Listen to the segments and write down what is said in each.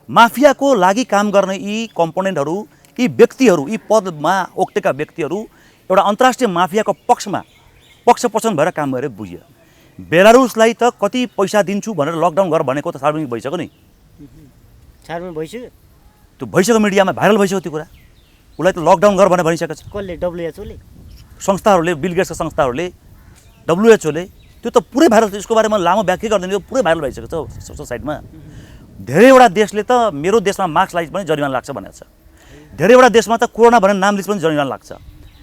माफियाको लागि काम गर्ने यी कम्पोनेन्टहरू, यी व्यक्तिहरू, यी पदमा ओक्टेका व्यक्तिहरू एउटा अन्तर्राष्ट्रिय माफियाको पक्षपोषण भएर काम गरेर बुझियो। बेलारुसलाई त कति पैसा दिन्छु भनेर लकडाउन गर भनेको त सार्वजनिक भइसक्यो नि, सार्वजनिक भइसक्यो, त्यो भइसक्यो, मिडियामा भाइरल भइसक्यो त्यो कुरा। उसलाई त लकडाउन गर भनेर भनिसकेको छ। कसले? WHO ले, संस्थाहरूले, बिल गेट्सका संस्थाहरूले, WHO ले, त्यो त पुरै भाइरल। यसको बारेमा लामो व्याख्या गर्दैन, यो पुरै भाइरल भइसकेको छ सोसाइटीमा। धेरैवटा देशले त मेरो देशमा मास्क लाइज पनि जरिवाना लाग्छ भनेको छ। धेरैवटा देशमा त कोरोना भनेर नाम लिस्ट पनि जरिवाना लाग्छ।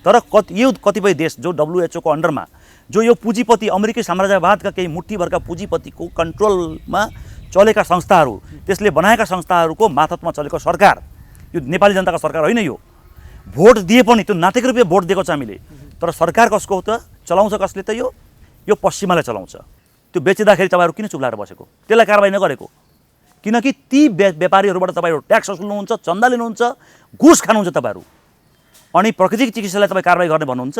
तर यो कतिपय देश जो WHO को अन्डरमा, जो यो पुँजीपति अमेरिकी साम्राज्यवादका केही मुठ्ठीभरका पुँजीपतिको कन्ट्रोलमा चलेका संस्थाहरू, त्यसले बनाएका संस्थाहरूको मातहतमा चलेको सरकार, यो नेपाली जनताको सरकार होइन। यो भोट दिए पनि त्यो नाटेको रूपमा भोट दिएको छ हामीले, तर सरकार कसको हो त? चलाउँछ कसले त? यो पश्चिमाले चलाउँछ। त्यो बेचिँदाखेरि तपाईँहरू किन चुप लागेर बसेको? त्यसलाई कारबाही नगरेको? किनकि ती व्यापारीहरूबाट तपाईँहरू ट्याक्स वसुल्नुहुन्छ, चन्दा लिनुहुन्छ, घुस खानुहुन्छ तपाईँहरू, अनि प्राकृतिक चिकित्सालाई तपाईँ कारबाही गर्ने भन्नुहुन्छ।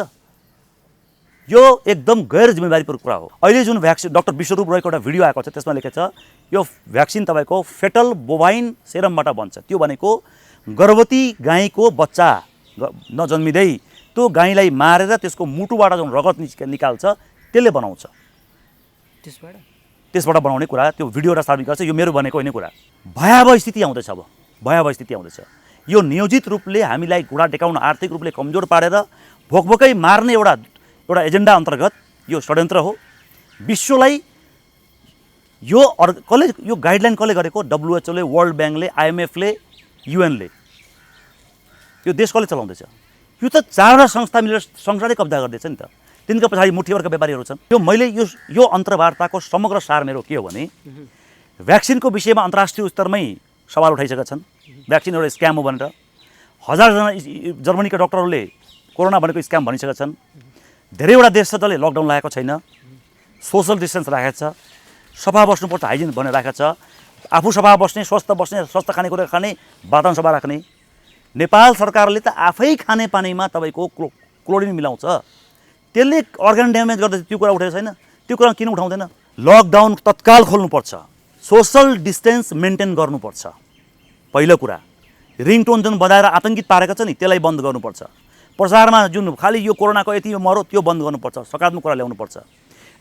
यो एकदम गैर जिम्मेवारीपूर्ण कुरा हो। अहिले जुन भ्याक्सिन डाक्टर विश्वरूप रोयको एउटा भिडियो आएको छ, त्यसमा लेखेको छ यो भ्याक्सिन तपाईँको फेटल बोभाइन सेरमबाट बन्छ। त्यो भनेको गर्भवती गाईको बच्चा नजन्मिँदै त्यो गाईलाई मारेर त्यसको मुटुबाट जुन रगत निकाल्छ त्यसले बनाउँछ, त्यसबाट बनाउने कुरा त्यो भिडियोबाट सार्वजनिक गर्छ। यो मेरो भनेको होइन कुरा। भयावह स्थिति आउँदैछ। अब भयावह स्थिति आउँदैछ। यो नियोजित रूपले हामीलाई घुँडा टेकाउन, आर्थिक रूपले कमजोर पारेर भोकभोकै मार्ने एउटा एजेन्डा अन्तर्गत यो षड्यन्त्र हो। विश्वलाई यो गाइडलाइन कसले गरेको? WHO ले, वर्ल्ड ब्याङ्कले, IMF ले, UN ले। यो देश कसले चलाउँदैछ? यो त चारवटा संस्था मिलेर संसारै कब्जा गर्दैछ नि त। तिनको पछाडि मुठीभरका व्यापारीहरू छन्। यो मैले यो अन्तर्वार्ताको समग्र सार मेरो के हो भने, भ्याक्सिनको विषयमा अन्तर्राष्ट्रिय स्तरमै सवाल उठाइसकेका छन्। भ्याक्सिन एउटा स्क्याम हो भनेर 1000जना जर्मनीका डक्टरहरूले कोरोना भनेको स्क्याम भनिसकेका छन्। धेरैवटा देश छ जसले लकडाउन लगाएको छैन, सोसल डिस्टेन्स राखेको छ, सफा बस्नुपर्छ, हाइजिन भनेर राखेको छ, आफू सफा बस्ने, स्वस्थ खानेकुरा खाने, वातावरण सफा राख्ने। नेपाल सरकारले त आफै खाने पानीमा तपाईँको क्लोरिन मिलाउँछ, त्यसले अर्गान ड्यामेज गर्दा त्यो कुरा उठेको छैन। त्यो कुरा किन उठाउँदैन? लकडाउन तत्काल खोल्नुपर्छ, सोसल डिस्टेन्स मेन्टेन गर्नुपर्छ। पहिलो कुरा, रिङटोन जुन बजाएर आतङ्कित पारेको छ नि, त्यसलाई बन्द गर्नुपर्छ। प्रचारमा जुन खालि यो कोरोनाको यति मरो त्यो बन्द गर्नुपर्छ, सकारात्मक कुरा ल्याउनुपर्छ,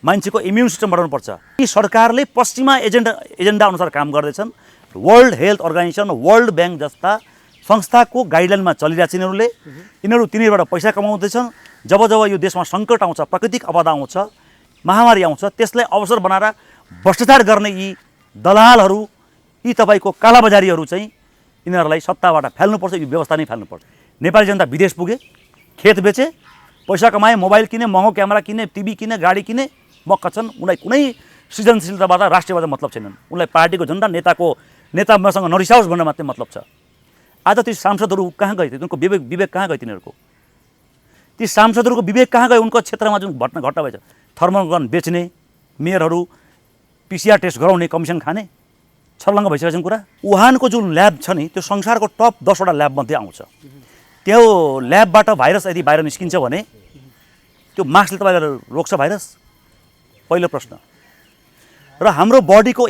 मान्छेको इम्युन सिस्टम बढाउनुपर्छ। यी सरकारले पश्चिमा एजेन्डा अनुसार काम गर्दैछन्। World health organization, world bank जस्ता संस्थाको गाइडलाइनमा चलिरहेको छ यिनीहरू तिनीहरूबाट पैसा कमाउँदैछन्। जब यो देशमा सङ्कट आउँछ, प्राकृतिक आपदा आउँछ, महामारी आउँछ, त्यसलाई अवसर बनाएर भ्रष्टाचार गर्ने यी दलालहरू, यी तपाईँको कालाबजारीहरू चाहिँ यिनीहरूलाई सत्ताबाट फाल्नुपर्छ, यो व्यवस्था नै फाल्नुपर्छ। नेपाली जनता विदेश पुगे, खेत बेचे, पैसा कमाए, मोबाइल किने, महँगो क्यामेरा किने, टिभी किने, गाडी किने, मक्क छन्। उनलाई कुनै सृजनशीलताबाट, राष्ट्रियबाट मतलब छैनन्। उनलाई पार्टीको झन्डा, नेता मसँग नरिसाओस् भनेर मात्रै मतलब छ। आज ती सांसदहरू कहाँ गए? उनको विवेक कहाँ गए? तिनीहरूको ती सांसदहरूको विवेक कहाँ गए? उनको क्षेत्रमा जुन घटना भएछ, थर्मल गन बेच्ने, मेयरहरू PCR टेस्ट गराउने, कमिसन खाने, छर्लङ्ग भइसकेको छ कुरा। वुहानको जुन ल्याब छ नि, त्यो संसारको टप 10वटा ल्याबमध्ये आउँछ। त्यो ल्याबबाट भाइरस यदि बाहिर निस्किन्छ भने त्यो मास्कले तपाईँलाई रोक्छ भाइरस? पहिलो प्रश्न। र हाम्रो बडीको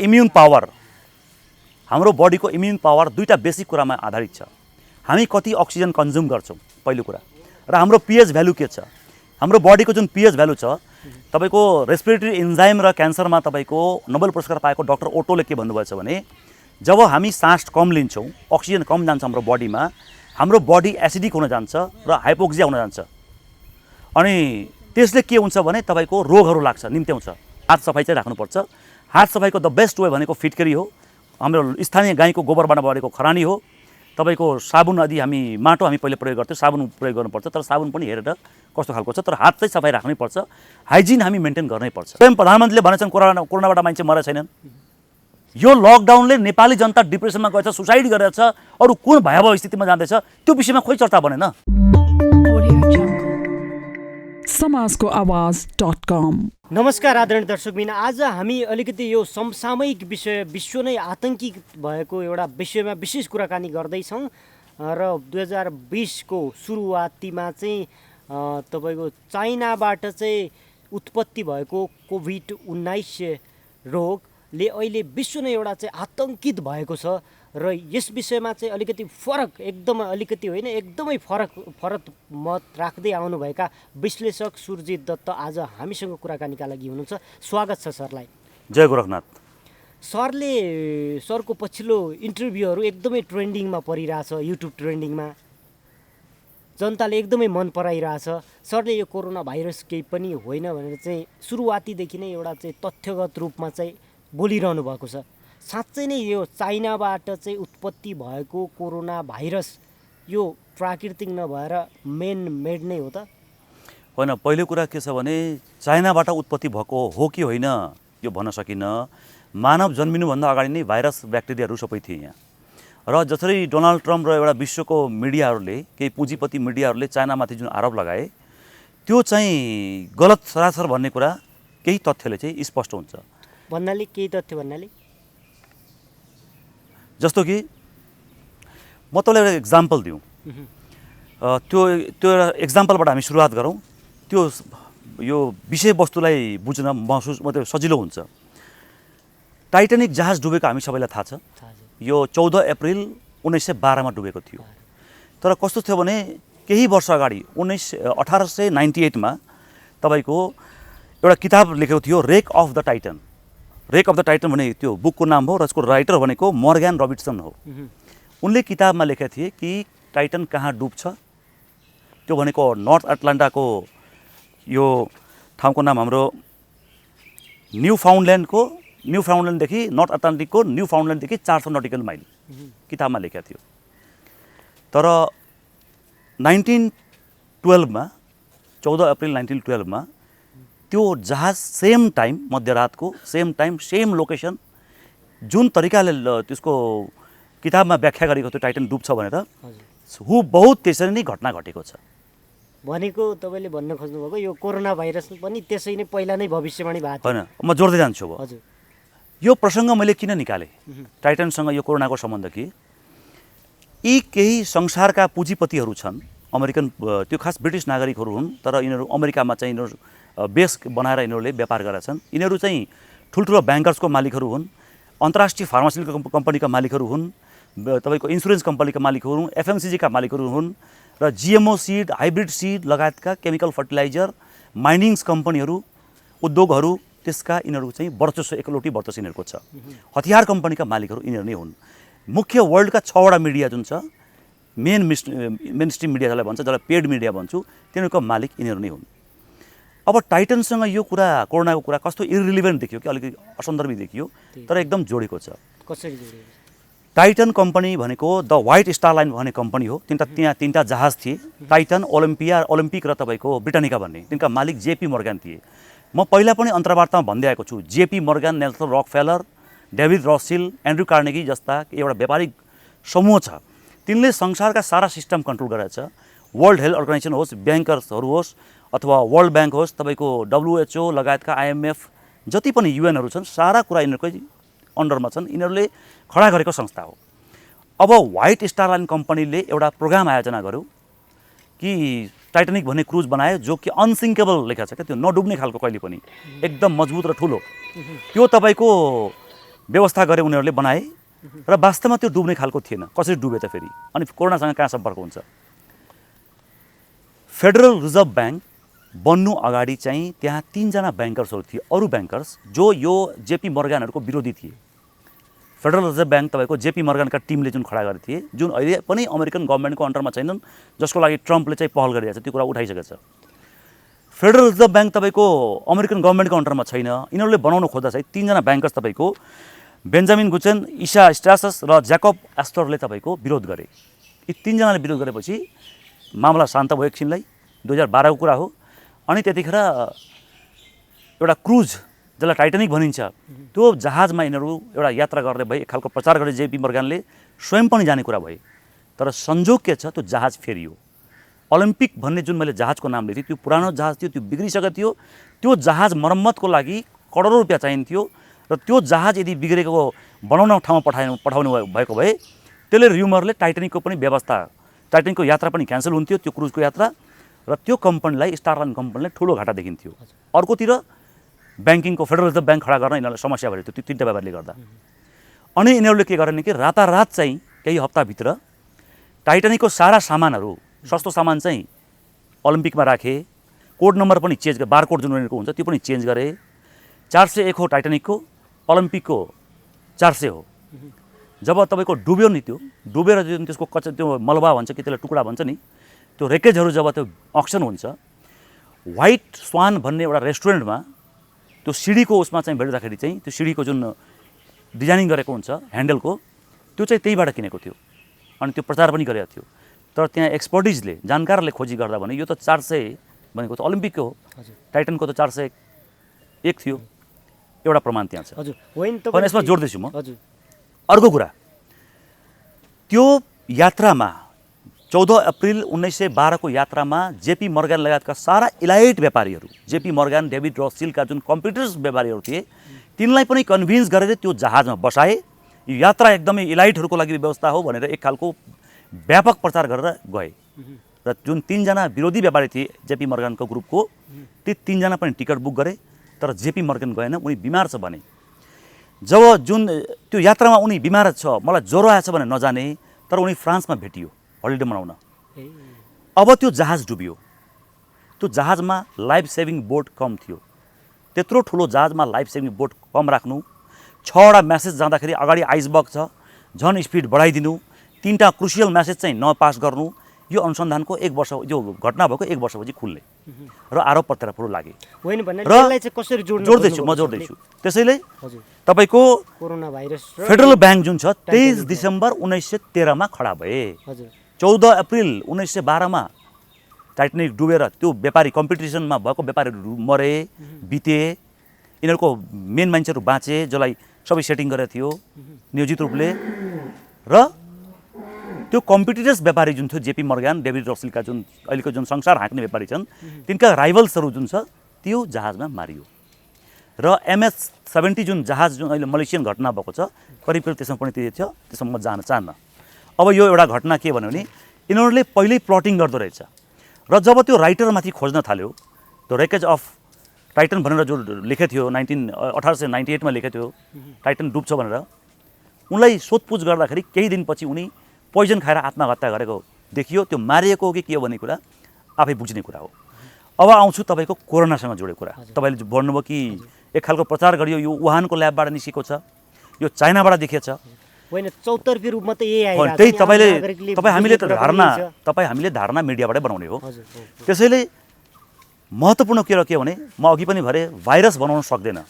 इम्युन पावर दुईटा बेसिक कुरामा आधारित छ। हामी कति अक्सिजन कन्ज्युम गर्छौँ पहिलो कुरा, र हाम्रो pH भ्यालु के छ। हाम्रो बडीको जुन pH भ्यालु छ, तपाईँको रेस्पिरेटरी इन्जाइम र क्यान्सरमा तपाईँको नोबेल पुरस्कार पाएको डाक्टर ओटोले के भन्नुभएछ भने, जब हामी सास कम लिन्छौँ, अक्सिजन कम जान्छ हाम्रो बडीमा, हाम्रो बडी एसिडिक हुन जान्छ र हाइपोक्सिया हुन जान्छ। अनि त्यसले के हुन्छ भने तपाईँको रोगहरू लाग्छ, निम्त्याउँछ। हात सफाइ चाहिँ राख्नुपर्छ। हात सफाइको द बेस्ट वे भनेको फिटकरी हो, हाम्रो स्थानीय गाईको गोबरबाट बढेको खरानी हो। तपाईँको साबुन आदि माटो हामी पहिले प्रयोग गर्थ्यौँ, साबुन प्रयोग गर्नुपर्छ, तर साबुन पनि हेरेर कस्तो खालको छ, तर हात चाहिँ सफाइ राख्नै पर्छ, हाइजिन हामी मेन्टेन गर्नै पर्छ। स्वयं प्रधानमन्त्रीले भनेछन् कोरोनाबाट मान्छे मरेका छैनन्। यो लकडाउनले नेपाली जनता डिप्रेसनमा गएछ, सुसाइड गरेछ, अरू कुन भयावह स्थितिमा जाँदैछ त्यो विषयमा खोइ चर्चा बनेन। समाजको आवाज.com। नमस्कार आदरणीय दर्शकबिन, आज हामी अलिकति यो समसामयिक विषय, विश्व नै आतङ्कित भएको एउटा विषयमा विशेष कुराकानी गर्दैछौँ। र 2020 को सुरुवातीमा चाहिँ तपाईँको चाइनाबाट चाहिँ उत्पत्ति भएको कोभिड-19 रोगले अहिले विश्व नै एउटा चाहिँ आतङ्कित भएको छ र यस विषयमा चाहिँ अलिकति फरक एकदमै अलिकति होइन एकदमै फरक मत राख्दै आउनुभएका विश्लेषक सुरजित दत्त आज हामीसँग कुराकानीका लागि हुनुहुन्छ। स्वागत छ सरलाई। जय गोरखनाथ। सरको पछिल्लो इन्टरभ्यूहरू एकदमै ट्रेन्डिङमा परिरहेछ, युट्युब ट्रेन्डिङमा जनताले एकदमै मन पराइरहेछ। सरले यो कोरोना भाइरस केही पनि होइन भनेर चाहिँ सुरुवातीदेखि नै एउटा चाहिँ तथ्यगत रूपमा चाहिँ बोलिरहनु भएको छ। साँच्चै नै यो चाइनाबाट चाहिँ उत्पत्ति भएको कोरोना भाइरस यो प्राकृतिक नभएर मेन मेड नै हो त? होइन, पहिलो कुरा के छ भने चाइनाबाट उत्पत्ति भएको हो कि होइन यो भन्न सकिन्न। मानव जन्मिनुभन्दा अगाडि नै भाइरस ब्याक्टेरियाहरू सबै थिए यहाँ। र जसरी डोनाल्ड ट्रम्प र एउटा विश्वको मिडियाहरूले, केही पुँजीपति मिडियाहरूले चाइनामाथि जुन आरोप लगाए त्यो चाहिँ गलत सरासर भन्ने कुरा केही तथ्यले चाहिँ स्पष्ट हुन्छ। भन्नाले केही तथ्य भन्नाले जस्तो कि म तपाईँलाई एउटा इक्जाम्पल दिउँ। त्यो एउटा इक्जाम्पलबाट हामी सुरुवात गरौँ। त्यो यो विषयवस्तुलाई बुझ्न महसुस मतलब सजिलो हुन्छ। टाइटानिक जहाज डुबेको हामी सबैलाई थाहा छ। यो 14 अप्रिल 1912 मा डुबेको थियो। तर कस्तो थियो भने केही वर्ष अगाडि 1898 मा तपाईँको एउटा किताब लेखेको थियो, wreck of the Titan. Wreck of the Titan भने त्यो बुकको नाम हो र यसको राइटर भनेको मर्ग्यान रबिन्सन हो। उनले किताबमा लेखेका थिए कि टाइटन कहाँ डुब्छ, त्यो भनेको नर्थ अटलान्टाको यो ठाउँको नाम हाम्रो न्युफाउन्डल्यान्डदेखि नर्थ अटलान्टिकको न्युफाउन्डल्यान्डदेखि 400 नटिकल माइल किताबमा लेखेका थियो। तर 1912 मा 14 अप्रिल 1912 मा त्यो जहाज सेम टाइम मध्यरातको सेम टाइम सेम लोकेसन जुन तरिकाले त्यसको किताबमा व्याख्या गरेको थियो टाइटन डुब्छ भनेर बहुत त्यसरी नै घटना घटेको छ। भनेको तपाईँले भन्न खोज्नुभएको यो कोरोना भाइरस पनि त्यसै नै पहिला नै भविष्यवाणी भएको थियो? होइन, म जोड्दै जान्छु। अब हजुर, यो प्रसङ्ग मैले किन निकालेँ टाइटनसँग यो कोरोनाको सम्बन्ध कि यी केही संसारका पुँजीपतिहरू छन्, अमेरिकन त्यो खास ब्रिटिस नागरिकहरू हुन्, तर यिनीहरू अमेरिकामा चाहिँ यिनीहरू बेस बनाएर यिनीहरूले व्यापार गरेका छन्। यिनीहरू चाहिँ ठुल्ठुलो ब्याङ्कर्सको मालिकहरू हुन्, अन्तर्राष्ट्रिय फार्मास्युटिकल कम्पनीका मालिकहरू हुन्, तपाईँको इन्सुरेन्स कम्पनीका मालिकहरू हुन्, एफएमसिजीका मालिकहरू हुन् र जिएमओ सिड, हाइब्रिड सिड लगायतका केमिकल फर्टिलाइजर, माइनिङ्स कम्पनीहरू, उद्योगहरू, त्यसका यिनीहरू चाहिँ वर्चस्व एकलौटी वर्चस्व यिनीहरूको छ। हतियार कम्पनीका मालिकहरू यिनीहरू नै हुन्। मुख्य वर्ल्डका 6 वटा मिडिया जुन छ, मेन स्ट्रिम मिडिया जसलाई भन्छ, जसलाई पेड मिडिया भन्छु, तिनीहरूको मालिक यिनीहरू नै हुन्। अब टाइटनसँग यो कुरा, कोरोनाको कुरा कस्तो इरिलिभेन्ट देखियो कि अलिकति असन्दर्भी देखियो, तर एकदम जोडेको छ। कसरी जोडिएको? टाइटन कम्पनी भनेको द व्हाइट स्टार लाइन भन्ने कम्पनी हो। त्यहाँ तीनटा जहाज थिए, टाइटन, ओलम्पिक र तपाईँको ब्रिटानिका भन्ने। तिनका मालिक जेपी मर्ग्यान थिए। म पहिला पनि अन्तर्वार्तामा भन्दै आएको छु, JP Morgan, Nelson Rockefeller, David Russell, Andrew Carnegie जस्ता एउटा व्यापारिक समूह छ। तिनले संसारका सारा सिस्टम कन्ट्रोल गरेको छ। वर्ल्ड हेल्थ अर्गनाइजेसन होस्, ब्याङ्कर्सहरू होस् अथवा वर्ल्ड ब्याङ्क होस्, तपाईँको WHO लगायतका IMF जति पनि युएनहरू छन्, सारा कुरा यिनीहरूकै अन्डरमा छन्। यिनीहरूले खडा गरेको संस्था हो। अब व्हाइट स्टार लाइन कम्पनीले एउटा प्रोग्राम आयोजना गर्यो कि टाइटानिक भन्ने क्रुज बनायो, जो कि अनसिङ्केबल लेखा छ क्या, त्यो नडुब्ने खालको कहिले पनि, एकदम मजबुत र ठुलो। त्यो तपाईँको व्यवस्था गरे उनीहरूले बनाए र वास्तवमा त्यो डुब्ने खालको थिएन। कसरी डुबे त फेरि? अनि कोरोनासँग कहाँ सम्पर्क हुन्छ? फेडरल रिजर्भ ब्याङ्क बन्नु अगाडि चाहिँ त्यहाँ 3 जना ब्याङ्कर्सहरू थिए, अरू ब्याङ्कर्स जो यो जेपी मर्ग्यानहरूको विरोधी थिए। फेडरल रिजर्भ ब्याङ्क तपाईँको जेपी मर्ग्यानका टिमले जुन खडा गरेको थिए, जुन अहिले पनि अमेरिकन गभर्मेन्टको अन्डरमा छैनन्, जसको लागि ट्रम्पले चाहिँ पहल गरिरहेको छ, त्यो कुरा उठाइसकेको छ। फेडरल रिजर्भ ब्याङ्क तपाईँको अमेरिकन गभर्मेन्टको अन्डरमा छैन। यिनीहरूले बनाउन खोज्दा चाहिँ 3 जना ब्याङ्कर्स तपाईँको बेन्जामिन गुचेन, इसा स्ट्रासस र ज्याकब एस्टरले तपाईँको विरोध गरे। यी 3 जनाले विरोध गरेपछि मामला शान्त भयो एकछिनलाई। 2012 को कुरा हो। अनि त्यतिखेर एउटा क्रुज जसलाई टाइटानिक भनिन्छ, त्यो जहाजमा यिनीहरू एउटा यात्रा गर्दै भए, एक खालको प्रचार गरे जेपी मर्ग्यानले, स्वयं पनि जाने कुरा भए। तर संजोग के छ, त्यो जहाज फेरियो। ओलम्पिक भन्ने जुन मैले जहाजको नाम लिएँ त्यो पुरानो जहाज थियो, त्यो बिग्रिसकेको थियो। त्यो जहाज मर्मतको लागि करोडौँ रुपियाँ चाहिन्थ्यो र त्यो जहाज यदि बिग्रेको बनाउन ठाउँमा पठाउने भएको भए त्यसले र्युमरले टाइटानिकको पनि व्यवस्था, टाइटानिकको यात्रा पनि क्यान्सल हुन्थ्यो, त्यो क्रुजको यात्रा, र त्यो कम्पनीलाई, स्टार लाइन कम्पनीलाई ठुलो घाटा देखिन्थ्यो। अर्कोतिर ब्याङ्किङको फेडरल रिजर्भ ब्याङ्क खडा गर्न यिनीहरूलाई समस्या भएको थियो, त्यो 3टा व्यापारले गर्दा। अनि यिनीहरूले के गरे भने कि रातारात चाहिँ केही हप्ताभित्र टाइटानिकको सारा सामानहरू सस्तो सामान चाहिँ ओलम्पिकमा राखे, कोड नम्बर पनि चेन्ज गरे, बारकोड जुन उनीहरूको हुन्छ त्यो पनि चेन्ज गरे। 401 हो टाइटानिकको, ओलम्पिकको 400 हो। जब तपाईँको डुब्यो नि, त्यो डुबेर जुन त्यसको कच्चा त्यो मलबा भन्छ कि त्यसलाई टुक्रा भन्छ नि, त्यो रेकेजहरू जब त्यो अक्सन हुन्छ, व्हाइट स्वान भन्ने एउटा रेस्टुरेन्टमा त्यो सिडीको उसमा चाहिँ भेट्दाखेरि चाहिँ त्यो सिडीको जुन डिजाइनिङ गरेको हुन्छ ह्यान्डलको, त्यो चाहिँ त्यहीबाट किनेको थियो अनि त्यो प्रचार पनि गरेको थियो। तर त्यहाँ एक्सपर्टिजले, जानकारले खोजी गर्दा भने यो त 400 भनेको त ओलम्पिकको हो, टाइटनको त 401 थियो। एउटा प्रमाण त्यहाँ छ। हजुर, होइन त अनि यसमा जोड्दैछु म। हजुर, अर्को कुरा, त्यो यात्रामा 14 अप्रिल 1912 को यात्रामा जेपी मर्गान लगायतका सारा इलाइट व्यापारीहरू, जेपी मर्गान, डेभिड रसिलका जुन कम्प्युटर्स व्यापारीहरू थिए, तिनलाई पनि कन्भिन्स गरेर त्यो जहाजमा बसाए। यो यात्रा एकदमै इलाइटहरूको लागि व्यवस्था हो भनेर एक खालको व्यापक प्रचार गरेर गए। र जुन 3 जना विरोधी व्यापारी थिए जेपी मर्गानको ग्रुपको, ती 3 जना पनि टिकट बुक गरे, तर जेपी मर्गन गएन, उनी बिमार छ भने। जब जुन त्यो यात्रामा उनी बिमार छ, मलाई ज्वरो आएछ भने नजाने, तर उनी फ्रान्समा भेटियो हलिडे मनाउन। अब त्यो जहाज डुब्यो। त्यो जहाजमा लाइफ सेभिङ बोट कम थियो। त्यत्रो ठुलो जहाजमा लाइफ सेभिङ बोट कम राख्नु, 6वटा म्यासेज जाँदाखेरि अगाडि आइसबर्ग छ, झन् स्पिड बढाइदिनु, 3टा क्रुसियल म्यासेज चाहिँ नपास गर्नु, यो अनुसन्धानको 1 वर्ष, यो घटना भएको 1 वर्षपछि खुल्ने र आरोप प्रत्यारोपहरू लागे। होइन भने त्यसलाई चाहिँ कसरी जोड्दैछु म जोड्दैछु। त्यसैले हजुर, तपाईँको कोरोना भाइरस र फेडरल ब्याङ्क जुन छ 23 डिसेम्बर 1913 मा खडा भए। हजुर, 14 अप्रिल 1912 मा टाइटानिक डुबेर त्यो व्यापारी कम्पिटिसनमा भएको व्यापारीहरू मरे, बिते। यिनीहरूको मेन मान्छेहरू बाँचे, जसलाई सबै सेटिङ गरेको थियो नियोजित रूपले। र त्यो कम्पिटिटर्स व्यापारी जुन थियो जेपी मर्गान, डेभिड रसिलका जुन अहिलेको जुन संसार हाँक्ने व्यापारी छन्, तिनका राइभल्सहरू जुन छ त्यो जहाजमा मारियो। र MS-70 जुन जहाज जुन अहिले मलेसियन घटना भएको छ, करिब त्यसमा पनि त्यही थियो, त्यसमा म जान चाहन्न। अब यो एउटा घटना के भन्यो भने यिनीहरूले पहिल्यै प्लटिङ गर्दो रहेछ। र जब त्यो राइटरमाथि खोज्न थाल्यो, त्यो रेकेज अफ टाइटन भनेर जो लेखेको थियो 1898 मा लेखेको थियो टाइटन डुब्छ भनेर, उनलाई सोधपुछ गर्दाखेरि केही दिनपछि उनी पोइजन खाएर आत्महत्या गरेको देखियो। त्यो मारिएको हो कि के हो भन्ने कुरा आफै बुझ्ने कुरा हो। अब आउँछु तपाईँको कोरोनासँग जोडेको कुरा। तपाईँले भन्नुभयो कि एक खालको प्रचार गरियो, यो वुहानको ल्याबबाट निस्केको छ, यो चाइनाबाट देखिएको छ। होइन, चौतर्फी रूपमा त यही आइरहेको छ। त्यही हामीले धारणा मिडियाबाटै बनाउने हो। त्यसैले महत्त्वपूर्ण के भने म अघि पनि भने भाइरस बनाउन सक्दैन,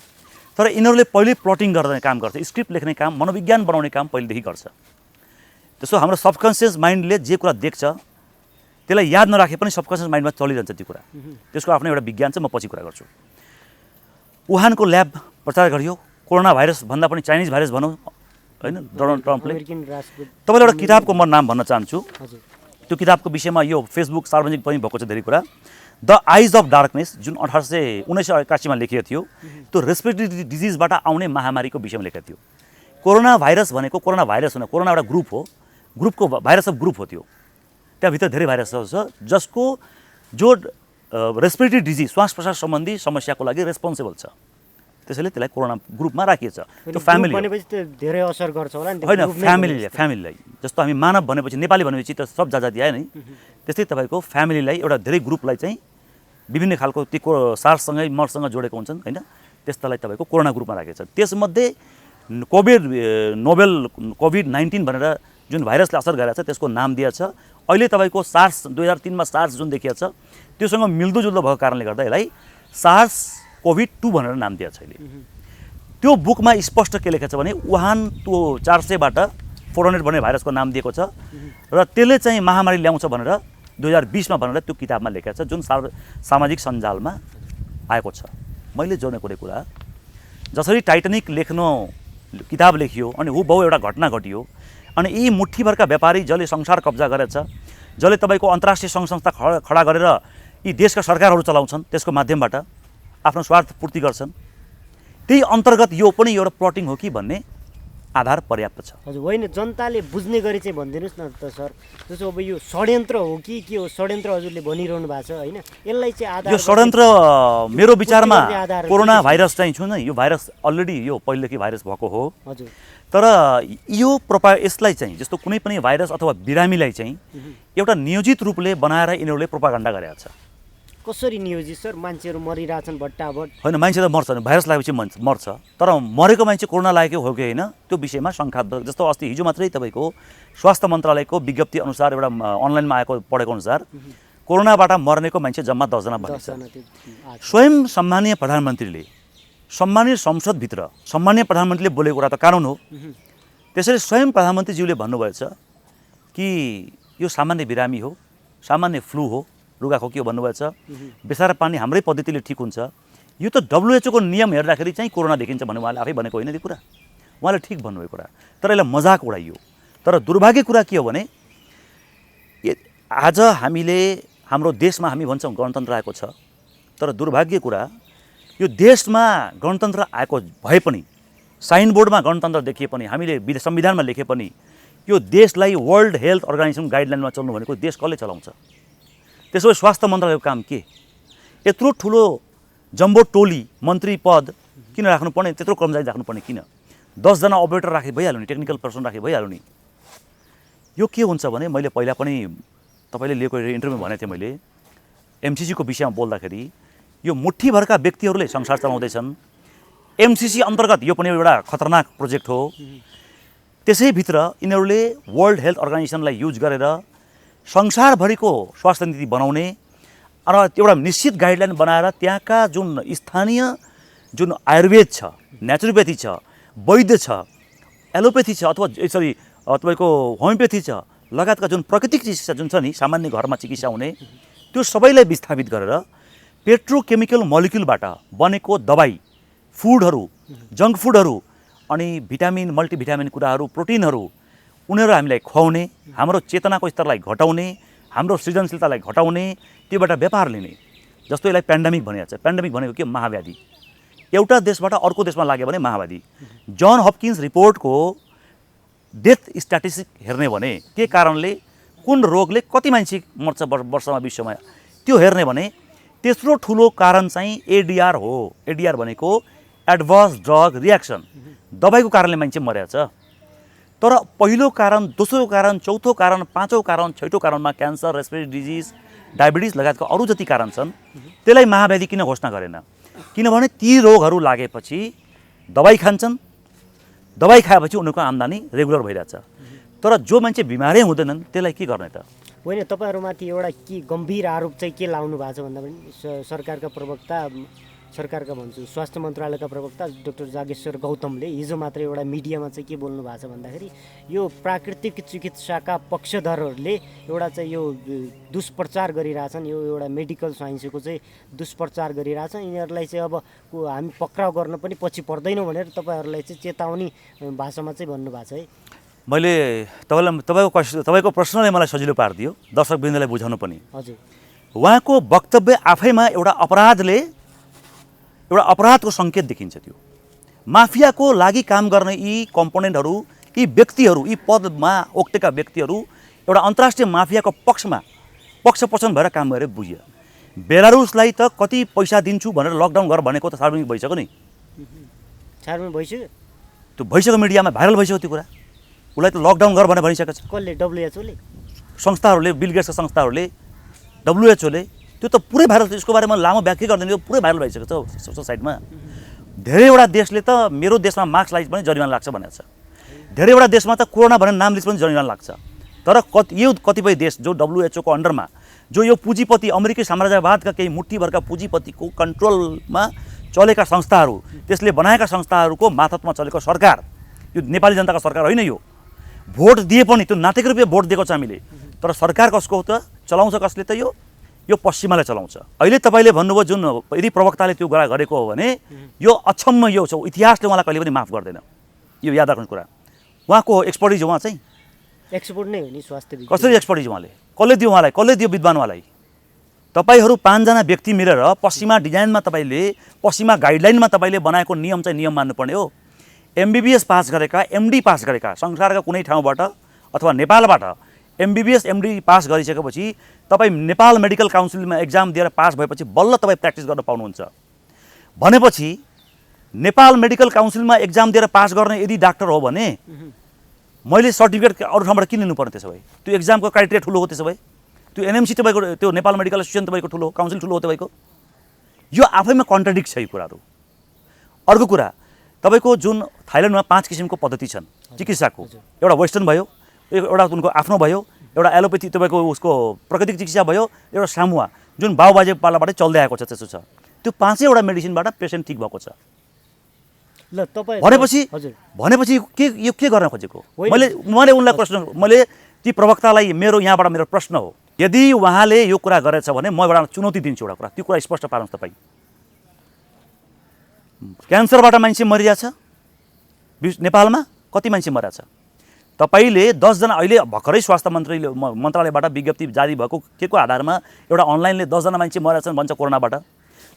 तर यिनीहरूले पहिल्यै प्लटिङ गर्ने काम गर्छ, स्क्रिप्ट लेख्ने काम, मनोविज्ञान बनाउने काम पहिलेदेखि गर्छ। त्यसो हाम्रो सबकन्सियस माइन्डले जे कुरा देख्छ त्यसलाई याद नराखे पनि सबकन्सियस माइन्डमा चलिरहन्छ त्यो कुरा। त्यसको आफ्नै एउटा विज्ञान छ, म पछि कुरा गर्छु। वुहानको ल्याब प्रचार गरियो, कोरोना भाइरस भन्दा पनि चाइनिज भाइरस भनौँ, होइन, डोनाल्ड ट्रम्पले। तपाईँलाई एउटा किताबको म नाम भन्न चाहन्छु। त्यो किताबको विषयमा यो फेसबुक सार्वजनिक पनि भएको छ धेरै कुरा। द आइज अफ डार्कनेस, जुन 1981 मा लेखिएको थियो, त्यो रेस्पिरेटरी डिजिजबाट आउने महामारीको विषयमा लेखेको थियो। कोरोना भाइरस भनेको कोरोना भाइरस होइन, कोरोना एउटा ग्रुप हो, ग्रुपको भाइरस अफ ग्रुप हो। त्यो त्यहाँभित्र धेरै भाइरसहरू छ जसको जो रेस्पिरेटरी डिजिज, श्वास प्रश्वास सम्बन्धी समस्याको लागि रेस्पोन्सिबल छ। त्यसैले त्यसलाई कोरोना ग्रुपमा राखिएको छ। त्यो फ्यामिली धेरै असर गर्छ होला नि, होइन, फ्यामिलीलाई जस्तो हामी मानव भनेपछि, नेपाली भनेपछि त सब जाति आयो नि, त्यस्तै तपाईँको फ्यामिलीलाई, एउटा धेरै ग्रुपलाई चाहिँ विभिन्न खालको त्यो सार्ससँगै मर्ससँग जोडेको हुन्छन्, होइन, त्यस्तालाई तपाईँको कोरोना ग्रुपमा राखेको छ। त्यसमध्ये कोभिड-19 भनेर जुन भाइरसले असर गरेको छ त्यसको नाम दिएको छ। अहिले तपाईँको सार्स 2003 मा सार्स जुन देखिएको छ त्योसँग मिल्दोजुल्दो भएको कारणले गर्दा यसलाई सार्स कोभिड-2 भनेर नाम दिएको छ अहिले। त्यो बुकमा स्पष्ट के लेखेको छ भने वुहान त्यो 400बाट 400 भन्ने भाइरसको नाम दिएको छ र त्यसले चाहिँ महामारी ल्याउँछ भनेर 2020 मा भनेर त्यो किताबमा लेखेको छ, जुन सामाजिक सञ्जालमा आएको छ। मैले जोड्ने कुरा, जसरी टाइटानिक लेख्नु किताब लेखियो अनि हुबहु एउटा घटना घटियो, अनि यी मुठ्ठीभरका व्यापारी जसले संसार कब्जा गरेछ, जसले तपाईँको अन्तर्राष्ट्रिय सङ्घ संस्था खडा गरेर यी देशका सरकारहरू चलाउँछन्, त्यसको माध्यमबाट आफ्नो स्वार्थ पूर्ति गर्छन्, त्यही अन्तर्गत यो पनि एउटा प्लटिङ हो कि भन्ने आधार पर्याप्त छ। हजुर, होइन, जनताले बुझ्ने गरी चाहिँ भनिदिनुहोस् न त सर, जस्तो अब यो षड्यन्त्र हो कि के हो? षड्यन्त्र हजुरले भनिरहनु भएको छ, होइन, यसलाई चाहिँ आधार, यो षड्यन्त्र मेरो विचारमा कोरोना भाइरस चाहिँ छु नि, यो भाइरस अलरेडी यो पहिलेदेखि भाइरस भएको हो। हजुर, तर यो यसलाई चाहिँ जस्तो कुनै पनि भाइरस अथवा बिरामीलाई चाहिँ एउटा नियोजित रूपले बनाएर यिनीहरूले प्रोपागन्डा गरेको छ। कसरी नियोजित सर? मान्छेहरू मरिरहेछन् भट्टाभट। होइन, मान्छे त मर्छ, भाइरस लागेपछि मर्छ, तर मरेको मान्छे कोरोना लागेको हो कि होइन त्यो विषयमा शङ्का। जस्तो अस्ति हिजो मात्रै तपाईँको स्वास्थ्य मन्त्रालयको विज्ञप्ति अनुसार एउटा अनलाइनमा आएको पढेको अनुसार कोरोनाबाट मर्नेको मान्छे जम्मा 10 जना भनिन्छ। स्वयं सम्मानीय प्रधानमन्त्रीले सम्मानीय संसदभित्र सम्मानीय प्रधानमन्त्रीले बोलेको कुरा त कानुन हो। त्यसैले स्वयं प्रधानमन्त्रीज्यूले भन्नुभएछ कि यो सामान्य बिरामी हो, सामान्य फ्लू हो, रुगाखोकी हो भन्नुभएछ। बेसारा पानी हाम्रै पद्धतिले ठिक हुन्छ। यो त WHO को नियम हेर्दाखेरि चाहिँ कोरोना देखिन्छ भन्ने उहाँले आफै भनेको होइन त्यो कुरा, उहाँले ठिक भन्नुभएको कुरा, तर यसलाई मजाक उडाइयो। तर दुर्भाग्य कुरा के हो भने आज हामीले हाम्रो देशमा हामी भन्छौँ गणतन्त्र आएको छ, तर दुर्भाग्य कुरा यो देशमा गणतन्त्र आएको भए पनि साइनबोर्डमा गणतन्त्र देखिए पनि हामीले संविधानमा लेखे पनि यो देशलाई वर्ल्ड हेल्थ अर्गनाइजेसन गाइडलाइनमा चल्नु भनेको देश कसले चलाउँछ? त्यसो भए स्वास्थ्य मन्त्रालयको काम के? यत्रो ठुलो जम्बो टोली मन्त्री पद किन राख्नुपर्ने? त्यत्रो कर्मचारी राख्नुपर्ने किन? 10 जना अपरेटर राखे भइहाल्यो नि, टेक्निकल पर्सन राखे भइहाल्यो नि। यो के हुन्छ भने मैले पहिला पनि तपाईँले लिएको इन्टरभ्यू भनेको थिएँ मैले MCC को विषयमा बोल्दाखेरि यो मुठ्ठीभरका व्यक्तिहरूले संसार चलाउँदैछन्। MCC अन्तर्गत यो पनि एउटा खतरनाक प्रोजेक्ट हो। त्यसैभित्र यिनीहरूले वर्ल्ड हेल्थ अर्गनाइजेसनलाई युज गरेर संसारभरिको स्वास्थ्य नीति बनाउने र एउटा निश्चित गाइडलाइन बनाएर त्यहाँका जुन स्थानीय जुन आयुर्वेद छ, नेचुरोप्याथी छ, वैद्य छ, एलोपेथी छ अथवा तपाईँको होमियोप्याथी छ लगायतका जुन प्राकृतिक चिकित्सा जुन छ नि सामान्य घरमा चिकित्सा हुने त्यो सबैलाई विस्थापित गरेर पेट्रोकेमिकल मोलिक्युलबाट बनेको दबाई, फुडहरू, जङ्क फुडहरू अनि भिटामिन मल्टिभिटामिन कुराहरू, प्रोटिनहरू उनीहरू हामीलाई खुवाउने, हाम्रो चेतनाको स्तरलाई घटाउने, हाम्रो सृजनशीलतालाई घटाउने, त्योबाट व्यापार लिने। जस्तो यसलाई पेन्डेमिक भनिएको छ। पेन्डेमिक भनेको के? महाव्याधि। एउटा देशबाट अर्को देशमा लाग्यो भने महाव्याधि। जन हपकिन्स रिपोर्टको डेथ स्ट्याटिस्टिक हेर्ने भने के कारणले कुन रोगले कति मान्छे मर्छ वर्षमा विश्वमा त्यो हेर्ने भने तेस्रो ठुलो कारण चाहिँ ADR हो। ADR भनेको एडभर्स ड्रग रियाक्सन, दबाईको कारणले मान्छे मरेको छ। तर पहिलो कारण, दोस्रो कारण, चौथो कारण, पाँचौँ कारण, छैटौँ कारणमा क्यान्सर, रेस्पिरेटरी डिजिज, डायबिटिज लगायतका अरू जति कारण छन् त्यसलाई महाव्याधि किन घोषणा गरेन? किनभने ती रोगहरू लागेपछि दबाई खान्छन्, दबाई खाएपछि उनीहरूको आम्दानी रेगुलर भइरहेछ। तर जो मान्छे बिमारै हुँदैनन् त्यसलाई के गर्ने त? होइन, तपाईँहरूमाथि एउटा के गम्भीर आरोप चाहिँ के लाउनु भएको छ भन्दा पनि सरकारका प्रवक्ता, सरकारका भन्छु स्वास्थ्य मन्त्रालयका प्रवक्ता डाक्टर जागेश्वर गौतमले हिजो मात्र एउटा मिडियामा चाहिँ के बोल्नु भएको छ भन्दाखेरि यो प्राकृतिक चिकित्साका पक्षधरहरूले एउटा चाहिँ यो दुष्प्रचार गरिरहेछन्, यो एउटा मेडिकल साइन्सको चाहिँ दुष्प्रचार गरिरहेछन्। यिनीहरूलाई चाहिँ अब हामी पक्राउ गर्न पनि पछि पर्दैनौँ भनेर तपाईँहरूलाई चाहिँ चेतावनी भाषामा चाहिँ भन्नुभएको छ है। मैले तपाईँको प्रश्नले मलाई सजिलो पारिदियो, दर्शकवृन्दलाई बुझाउनु पनि। हजुर, उहाँको वक्तव्य आफैमा एउटा अपराधको सङ्केत देखिन्छ। त्यो माफियाको लागि काम गर्ने यी कम्पोनेन्टहरू, यी व्यक्तिहरू, यी पदमा ओक्टेका व्यक्तिहरू एउटा अन्तर्राष्ट्रिय माफियाको पक्षपोषण भएर काम गरेर बुझ्यो। बेलारुसलाई त कति पैसा दिन्छु भनेर लकडाउन गर भनेको त सार्वजनिक भइसक्यो नि, सार्वजनिक भइसक्यो, त्यो भइसक्यो, मिडियामा भाइरल भइसक्यो त्यो कुरा। उसलाई त लकडाउन गर भनेर भनिसकेको छ। कसले? WHO ले, संस्थाहरूले, बिल गेट्सका संस्थाहरूले, WHO ले। त्यो त पुरै भाइरल, यसको बारेमा लामो व्याख्या गर्दैन, यो पुरै भाइरल भइसकेको छ सोसाइटीमा। धेरैवटा देशले त मेरो देशमा मास्क लगाइ पनि जरिवाना लाग्छ भनेको छ। धेरैवटा देशमा त कोरोना भनेर नाम लिस्ट पनि जरिवाना लाग्छ। तर कतिपय देश जो WHO को अन्डरमा, जो यो पुँजीपति अमेरिकी साम्राज्यवादका केही मुठ्ठीभरका पुँजीपतिको कन्ट्रोलमा चलेका संस्थाहरू, त्यसले बनाएका संस्थाहरूको मातहतमा चलेको सरकार, यो नेपाली जनताको सरकार होइन। यो भोट दिए पनि त्यो नाटेको रूपमा भोट दिएको छ हामीले, तर सरकार कसको हो त? चलाउँछ कसले त? यो पश्चिमाले चलाउँछ। अहिले तपाईँले भन्नुभयो जुन यदि प्रवक्ताले त्यो गरेको हो भने यो अक्षम्म यो छ, इतिहासले उहाँलाई कहिले पनि माफ गर्दैन। यो याद राख्नु कुरा। उहाँको एक्सपर्टिज उहाँ चाहिँ एक्सपर्ट नै हो नि स्वास्थ्य। कसरी एक्सपर्टिज उहाँले? कसले दियो उहाँलाई? कसले दियो विद्वानवालाई? तपाईँहरू 5 जना व्यक्ति मिलेर पश्चिमा डिजाइनमा, तपाईँले पश्चिमा गाइडलाइनमा तपाईँले बनाएको नियम चाहिँ नियम मान्नुपर्ने हो। MBBS पास गरेका, MD पास गरेका, संसारका कुनै ठाउँबाट अथवा नेपालबाट MBBS MD पास गरिसकेपछि तपाईँ नेपाल मेडिकल काउन्सिलमा एक्जाम दिएर पास भएपछि बल्ल तपाईँ प्र्याक्टिस गर्न पाउनुहुन्छ। भनेपछि नेपाल मेडिकल काउन्सिलमा एक्जाम दिएर पास गर्ने यदि डाक्टर हो भने मैले सर्टिफिकेट अरू ठाउँबाट किन लिनुपर्ने त्यसो भए? त्यो एक्जामको क्राइटेरिया ठुलो हो त्यसो भए? त्यो एनएमसी तपाईँको, त्यो नेपाल मेडिकल एसोसिएसन तपाईँको ठुलो, काउन्सिल ठुलो हो तपाईँको? यो आफैमा कन्ट्राडिक्ट छ यो कुराहरू। अर्को कुरा, तपाईँको जुन थाइल्यान्डमा 5 किसिमको पद्धति छन् चिकित्साको, एउटा वेस्टर्न भयो, एउटा उनको आफ्नो भयो, एउटा एलोपेथी तपाईँको उसको प्राकृतिक चिकित्सा भयो, एउटा सामुवा जुन बाउबाजे पालाबाटै चल्दै आएको छ त्यसो छ। त्यो 5वटा मेडिसिनबाट पेसेन्ट ठिक भएको छ। ल तपाईँ भनेपछि यो के गर्न खोजेको? मैले उनलाई प्रश्न, मैले ती प्रवक्तालाई मेरो यहाँबाट मेरो प्रश्न हो, यदि उहाँले यो कुरा गरेछ भने म एउटा चुनौती दिन्छु एउटा कुरा, त्यो कुरा स्पष्ट पार्नुहोस् तपाईँ। क्यान्सरबाट मान्छे मरिरहेछ नेपालमा, कति मान्छे मरेछ? तपाईँले 10 जना, अहिले भर्खरै स्वास्थ्य मन्त्रालयबाट विज्ञप्ति जारी भएको के को आधारमा एउटा अनलाइनले 10 जना मान्छे मरेछन् भन्छ कोरोनाबाट।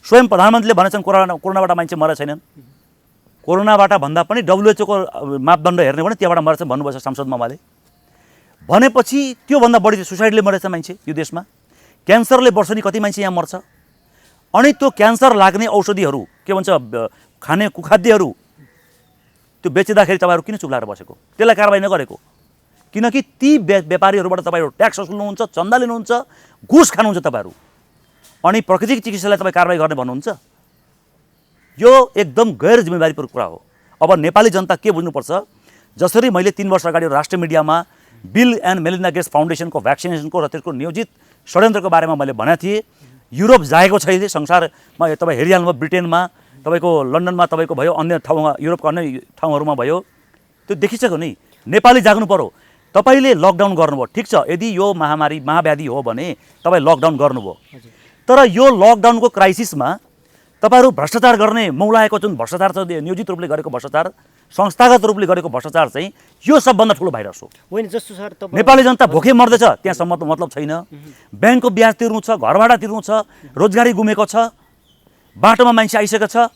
स्वयं प्रधानमन्त्रीले भनेछन् कोरोनाबाट मान्छे मरे छैनन्। कोरोनाबाट भन्दा पनि WHO को मापदण्ड हेर्ने भने त्यहाँबाट मरेछन् भन्नुभएछ सांसद मामाले। भनेपछि त्योभन्दा बढी सुसाइडले मरेछ मान्छे यो देशमा। क्यान्सरले वर्षनी कति मान्छे यहाँ मर्छ? अनि त्यो क्यान्सर लाग्ने औषधिहरू के भन्छ खाने कुखाद्यहरू त्यो बेच्दाखेरि तपाईँहरू किन चुप लागेर बसेको? त्यसलाई कारबाही नगरेको? किनकि ती व्यापारीहरूबाट तपाईँहरू ट्याक्स वसुल्नुहुन्छ, चन्दा लिनुहुन्छ, घुस खानुहुन्छ तपाईँहरू, अनि प्राकृतिक चिकित्सालाई तपाईँ कारबाही गर्ने भन्नुहुन्छ। यो एकदम गैर जिम्मेवारीपूर्ण कुरा हो। अब नेपाली जनता के बुझ्नुपर्छ, जसरी मैले 3 वर्ष अगाडि राष्ट्रिय मिडियामा बिल एन्ड मेलिन्डा गेट्स फाउन्डेसनको भ्याक्सिनेसनको र त्यसको नियोजित षड्यन्त्रको बारेमा मैले भनेको थिएँ। युरोप जाएको छैन संसारमा, तपाईँ हेरिहाल्नुभयो, ब्रिटेनमा तपाईँको, लन्डनमा तपाईँको भयो, अन्य ठाउँमा युरोपको अन्य ठाउँहरूमा भयो, त्यो देखिसक्यो नि। नेपाली जाग्नु पर्यो। तपाईँले लकडाउन गर्नुभयो, ठिक छ, यदि यो महामारी महाव्याधि हो भने तपाईँ लकडाउन गर्नुभयो, तर यो लकडाउनको क्राइसिसमा तपाईँहरू भ्रष्टाचार गर्ने मौलाएको जुन भ्रष्टाचार छ, नियोजित रूपले गरेको भ्रष्टाचार, संस्थागत रूपले गरेको भ्रष्टाचार चाहिँ यो सबभन्दा ठुलो भाइरस हो। होइन जस्तो सर तपाईँ नेपाली जनता भोकै मर्दैछ, त्यहाँसम्म त मतलब छैन। ब्याङ्कको ब्याज तिर्नु छ, घर भाडा तिर्नु छ, रोजगारी गुमेको छ, बाटोमा मान्छे आइसकेको छ,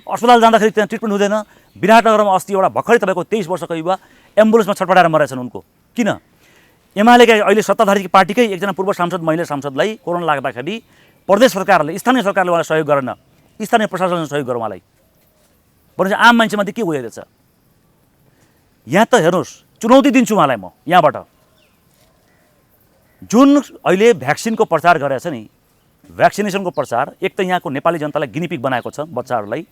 अस्पताल जाँदाखेरि त्यहाँ ट्रिटमेन्ट हुँदैन। विराटनगरमा अस्ति एउटा भर्खरै तपाईँको 23 वर्षको युवा एम्बुलेन्समा छटपटाएर मरेछन् उनको। किन? एमालेका अहिले सत्ताधारी पार्टीकै एकजना पूर्व सांसद, महिला सांसदलाई कोरोना लाग्दाखेरि प्रदेश सरकारले, स्थानीय सरकारले उहाँलाई सहयोग गरेन, स्थानीय प्रशासनले सहयोग गर्यो उहाँलाई। भनेपछि आम मान्छेमाथि के गइरहेछ? यहाँ त हेर्नुहोस्, चुनौती दिन्छु उहाँलाई म यहाँबाट। जुन अहिले भ्याक्सिनको प्रचार गरेछ नि, भ्याक्सिनेसनको प्रचार, एक त यहाँको नेपाली जनतालाई गिनीपिग बनाएको छ बच्चाहरूलाई।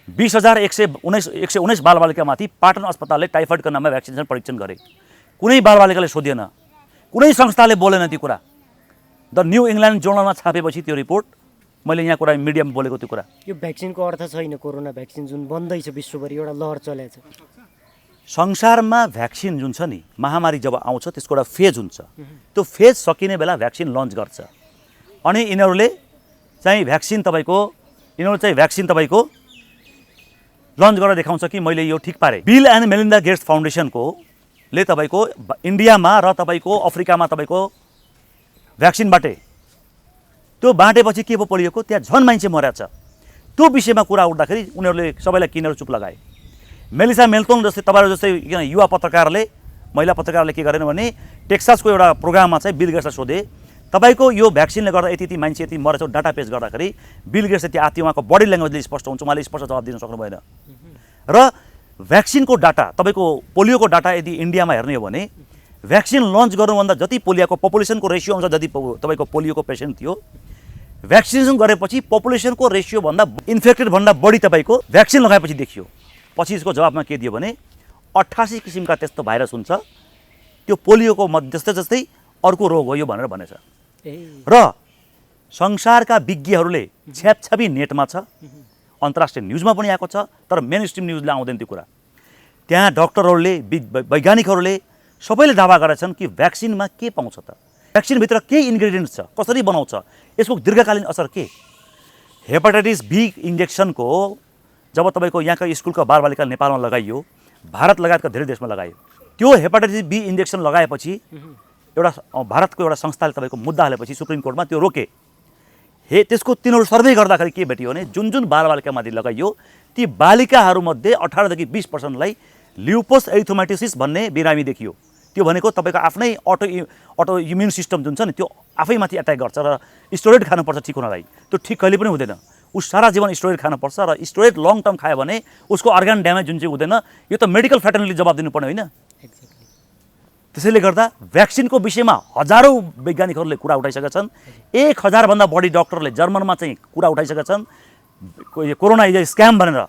20,119 बालबालिकामाथि पाटन अस्पतालले टाइफाइडको नाममा भ्याक्सिनेसन परीक्षण गरे। कुनै बालबालिकाले सोधिएन, कुनै संस्थाले बोलेन त्यो कुरा। द न्यू इङ्ल्यान्ड जर्नलमा छापेपछि त्यो रिपोर्ट, मैले यहाँ कुरा मिडियामा बोलेको त्यो कुरा। यो भ्याक्सिनको अर्थ छैन, कोरोना भ्याक्सिन जुन बन्दैछ विश्वभरि एउटा लहर चलेको छ। संसारमा भ्याक्सिन जुन छ नि, महामारी जब आउँछ त्यसको एउटा फेज हुन्छ, त्यो फेज सकिने बेला भ्याक्सिन लन्च गर्छ। अनि यिनीहरूले चाहिँ भ्याक्सिन तपाईँको लन्च गरेर देखाउँछ कि मैले यो ठिक पारेँ। बिल एन्ड मेलिन्डा गेट्स फाउन्डेसनले तपाईँको इन्डियामा र तपाईँको अफ्रिकामा तपाईँको भ्याक्सिन बाटे। त्यो बाँटेपछि के पो पढिएको, त्यहाँ झन् मान्छे मरेछ। त्यो विषयमा कुरा उठ्दाखेरि उनीहरूले सबैलाई किनेर चुप लगाए। मेलिसा मेल्टोन जस्तै, तपाईँहरू जस्तै युवा पत्रकारले, महिला पत्रकारले के गरेन भने टेक्सासको एउटा प्रोग्राममा चाहिँ बिल गेट्सलाई सोधे, तपाईँको यो भ्याक्सिनले गर्दा यति मान्छे यति मरेछ डाटा पेज गर्दाखेरि बिल गेट्स यति आती, उहाँको बडी ल्याङ्ग्वेजले स्पष्ट हुन्छ, उहाँले स्पष्ट जवाब दिन सक्नु भएन। र भ्याक्सिनको डाटा, तपाईँको पोलियोको डाटा यदि इन्डियामा हेर्ने हो भने भ्याक्सिन लन्च गर्नुभन्दा जति पोलियोको पपुलेसनको रेसियो अनुसार जति तपाईँको पोलियोको पेसेन्ट थियो, भ्याक्सिनेसन गरेपछि पपुलेसनको रेसियोभन्दा इन्फेक्टेड भन्दा बढी तपाईँको भ्याक्सिन लगाएपछि देखियो। पछि यसको जवाबमा के दियो भने 88 किसिमका त्यस्तो भाइरस हुन्छ, त्यो पोलियोको जस्तै जस्तै अर्को रोग हो यो भनेर भनेछ। र संसारका विज्ञहरूले छ्यापछ्यापी नेटमा छ, अन्तर्राष्ट्रिय न्युजमा पनि आएको छ, तर मेन स्ट्रिम न्युजले आउँदैन त्यो कुरा। त्यहाँ डक्टरहरूले, वैज्ञानिकहरूले सबैले दावा गरेछन् कि भ्याक्सिनमा के पाउँछ त, भ्याक्सिनभित्र के इन्ग्रेडियन्ट्स छ, कसरी बनाउँछ, यसको दीर्घकालीन असर के। हेपाटाइटिस बी इन्जेक्सनको जब तपाईँको यहाँका स्कुलका बालबालिका नेपालमा लगाइयो, भारत लगायतका धेरै देशमा लगायो, त्यो हेपाटाइटिस बी इन्जेक्सन लगाएपछि एउटा भारतको एउटा संस्थाले तपाईँको मुद्दा हालेपछि सुप्रिम कोर्टमा त्यो रोके। त्यसको तिनीहरू सर्वे गर्दाखेरि के भेटियो भने जुन जुन बालबालिकामाथि लगाइयो ती बालिकाहरूमध्ये 18 देखि 20% ल्युपोस एरिथोमाटोसिस भन्ने बिरामी देखियो। त्यो भनेको तपाईँको आफ्नै अटो इम्युन सिस्टम जुन छ नि त्यो आफैमाथि एट्याक गर्छ र स्टेरोइड खानुपर्छ ठिक हुनलाई। त्यो ठिक कहिले पनि हुँदैन। ऊ सारा जीवन स्टेरोइड खानुपर्छ र स्टेरोइड लङ टर्म खायो भने उसको अर्गान ड्यामेज जुन चाहिँ हुँदैन, यो त मेडिकल फ्याटर्नली जवाब दिनुपर्ने होइन। त्यसैले गर्दा भ्याक्सिनको विषयमा हजारौँ वैज्ञानिकहरूले कुरा उठाइसकेका छन्। 1000 भन्दा बढी डक्टरले जर्मनमा चाहिँ कुरा उठाइसकेका छन् कोरोना इज अ स्क्याम भनेर।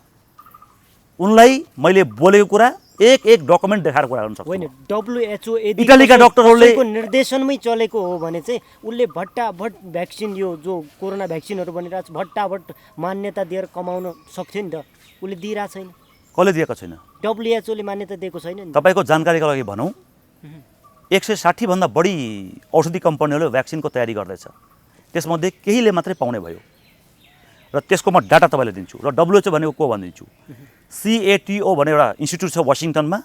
उनलाई मैले बोलेको कुरा एक डकुमेन्ट देखाएर कुरा गर्न सक्छु। होइन, WHO यदि इटालीका डक्टरहरूले कसैको निर्देशनमै चलेको हो भने चाहिँ उसले भट्टाभट भ्याक्सिन यो जो कोरोना भ्याक्सिनहरू बनिरहेको छ भट्टाभट मान्यता दिएर कमाउन सक्थ्यो नि त। उसले दिइरहेको छैन, कसले दिएको छैन। WHO ले मान्यता दिएको छैन नि। तपाईँको जानकारीका लागि भनौँ 160 भन्दा बढी औषधि कम्पनीहरूले भ्याक्सिनको तयारी गर्दैछ। त्यसमध्ये केहीले मात्रै पाउने भयो र त्यसको म डाटा तपाईँलाई दिन्छु। र WHO भनेको को भनिदिन्छु। CATO भन्ने एउटा इन्स्टिट्युट छ वासिङटनमा।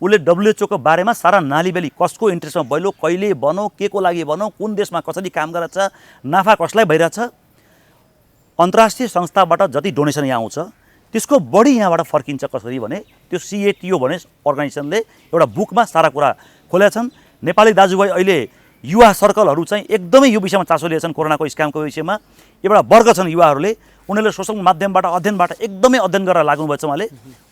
उसले WHO को बारेमा सारा नालीबेली कसको इन्ट्रेस्टमा बैलो, कहिले बनौ, के को लागि बनौ, कुन देशमा कसरी काम गरेछ, नाफा कसलाई भइरहेछ, अन्तर्राष्ट्रिय संस्थाबाट जति डोनेसन यहाँ आउँछ त्यसको बढी यहाँबाट फर्किन्छ कसरी भने त्यो CATO भन्ने अर्गनाइजेसनले एउटा बुकमा सारा कुरा खोलेका छन्। नेपाली दाजुभाइ अहिले युवा सर्कलहरू चाहिँ एकदमै यो विषयमा चासो लिएछन्। कोरोनाको स्क्यामको विषयमा एउटा वर्ग छन् युवाहरूले, उनीहरूले सोसल माध्यमबाट अध्ययनबाट एकदमै अध्ययन गरेर लाग्नुभएछ।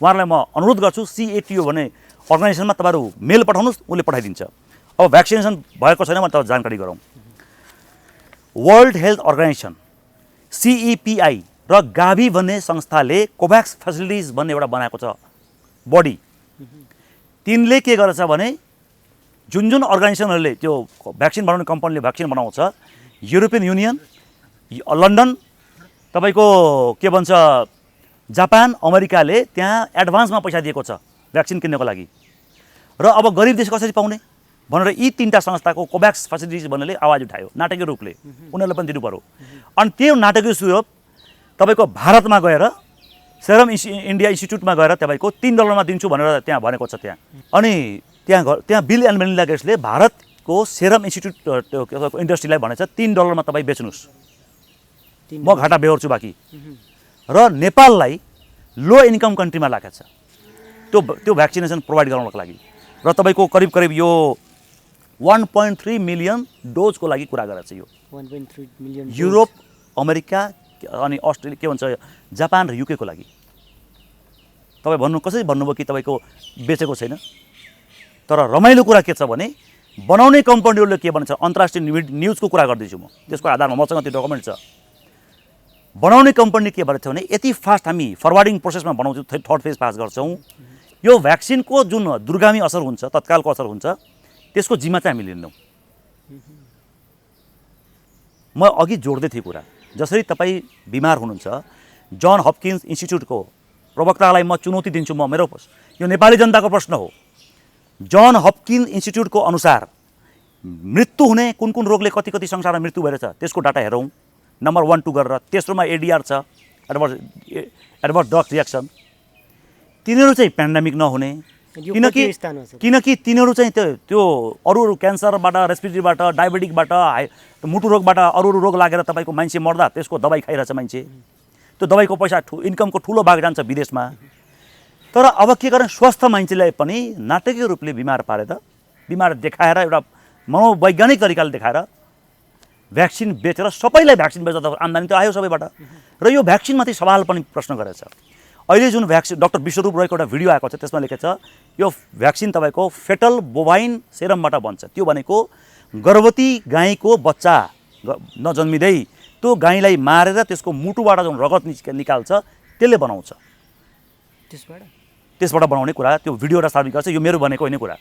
उहाँहरूलाई म अनुरोध गर्छु CATO भन्ने अर्गनाइजेसनमा तपाईँहरू मेल पठाउनुहोस्, उसले पठाइदिन्छ। अब भ्याक्सिनेसन भएको छैन भने तपाईँ जानकारी गरौँ। वर्ल्ड हेल्थ अर्गनाइजेसन CEPI र गाभी भन्ने संस्थाले कोभ्याक्स फेसिलिटिज भन्ने एउटा बनाएको छ बडी। तिनले के गरेछ भने जुन अर्गनाइजेसनहरूले त्यो भ्याक्सिन बनाउने कम्पनीले भ्याक्सिन बनाउँछ, युरोपियन युनियन, लन्डन, तपाईँको के भन्छ जापान, अमेरिकाले त्यहाँ एडभान्समा पैसा दिएको छ भ्याक्सिन किन्नको लागि। र अब गरिब देश कसरी पाउने भनेर यी तीनटा संस्थाको कोभ्याक्स फेसिलिटिज भन्नेले आवाज उठायो नाटकीय रूपले। उनीहरूले पनि दिनु पर्यो। अनि त्यो नाटकीय स्वरूप तपाईँको भारतमा गएर सेरम इन्डिया इन्स्टिट्युटमा गएर तपाईँको $3 दिन्छु भनेर त्यहाँ भनेको छ त्यहाँ। अनि त्यहाँ बिल एन्ड मेलिन्डा गेट्सले भारतको सेरम इन्स्टिट्युट इन्डस्ट्रीलाई भनेछ $3 तपाईँ बेच्नुहोस्, म घाटा बेहोर्छु बाँकी। र नेपाललाई लो इन्कम कन्ट्रीमा राखेको छ त्यो भ्याक्सिनेसन प्रोभाइड गराउनको लागि। र तपाईँको करिब यो 1.3 मिलियन डोजको लागि कुरा गरेको छ। यो 1.3 मिलियन युरोप, अमेरिका अनि अस्ट्रेलिया के भन्छ जापान र UK को लागि। तपाईँ कसरी भन्नुभयो कि तपाईँको बेचेको छैन। तर रमाइलो कुरा के छ भने बनाउने कम्पनीहरूले के भन्छ, अन्तर्राष्ट्रिय न्युजको कुरा गर्दैछु म, त्यसको आधारमा मसँग त्यो डकुमेन्ट छ। बनाउने कम्पनी के भनेको छ भने यति फास्ट हामी फरवार्डिङ प्रोसेसमा बनाउँछौँ, थर्ड फेज पास गर्छौँ। यो भ्याक्सिनको जुन दूरगामी असर हुन्छ, तत्कालको असर हुन्छ, त्यसको जिम्मा चाहिँ हामी लिदैनौँ। म अघि जोड्दै थिएँ कुरा, जसरी तपाईँ बिमार हुनुहुन्छ, जन हपकिन्स इन्स्टिट्युटको प्रवक्तालाई म चुनौती दिन्छु। मेरो यो नेपाली जनताको प्रश्न हो। जन हपकिन्स इन्स्टिट्युटको अनुसार मृत्यु हुने कुन रोगले कति संसारमा मृत्यु भइरहेछ त्यसको डाटा हेरौँ। नम्बर 1 2 गरेर तेस्रोमा ADR छ, एडभर्स ड्रग रिएक्सन। तिनीहरू चाहिँ पेन्डेमिक नहुने, किनकि तिनीहरू चाहिँ त्यो अरू क्यान्सरबाट, रेस्पिरेटरीबाट, डायबेटिकबाट, मुटु रोगबाट अरू रोग लागेर तपाईँको मान्छे मर्दा त्यसको दबाई खाइरहेछ मान्छे। त्यो दबाईको पैसा इन्कमको ठुलो भाग जान्छ विदेशमा। तर अब के गर्ने, स्वस्थ मान्छेलाई पनि नाटकीय रूपले बिमार पारेर, बिमार देखाएर, एउटा मनोवैज्ञानिक तरिकाले देखाएर भ्याक्सिन बेचेर सबैलाई भ्याक्सिन बेच्दा त आम्दानी त आयो सबैबाट। र यो भ्याक्सिनमाथि सवाल पनि प्रश्न गरेछ। अहिले जुन भ्याक्सिन डाक्टर विश्वरूप रोयको एउटा भिडियो आएको छ, त्यसमा लेखेको छ यो भ्याक्सिन तपाईँको फेटल बोभाइन सेरमबाट बन्छ। त्यो भनेको गर्भवती गाईको बच्चा नजन्मिँदै त्यो गाईलाई मारेर त्यसको मुटुबाट जुन रगत निकाल्छ त्यसले बनाउँछ, त्यसबाट बनाउने कुरा त्यो भिडियो एउटा सार्वजनिक गर्छ। यो मेरो भनेको होइन कुरा।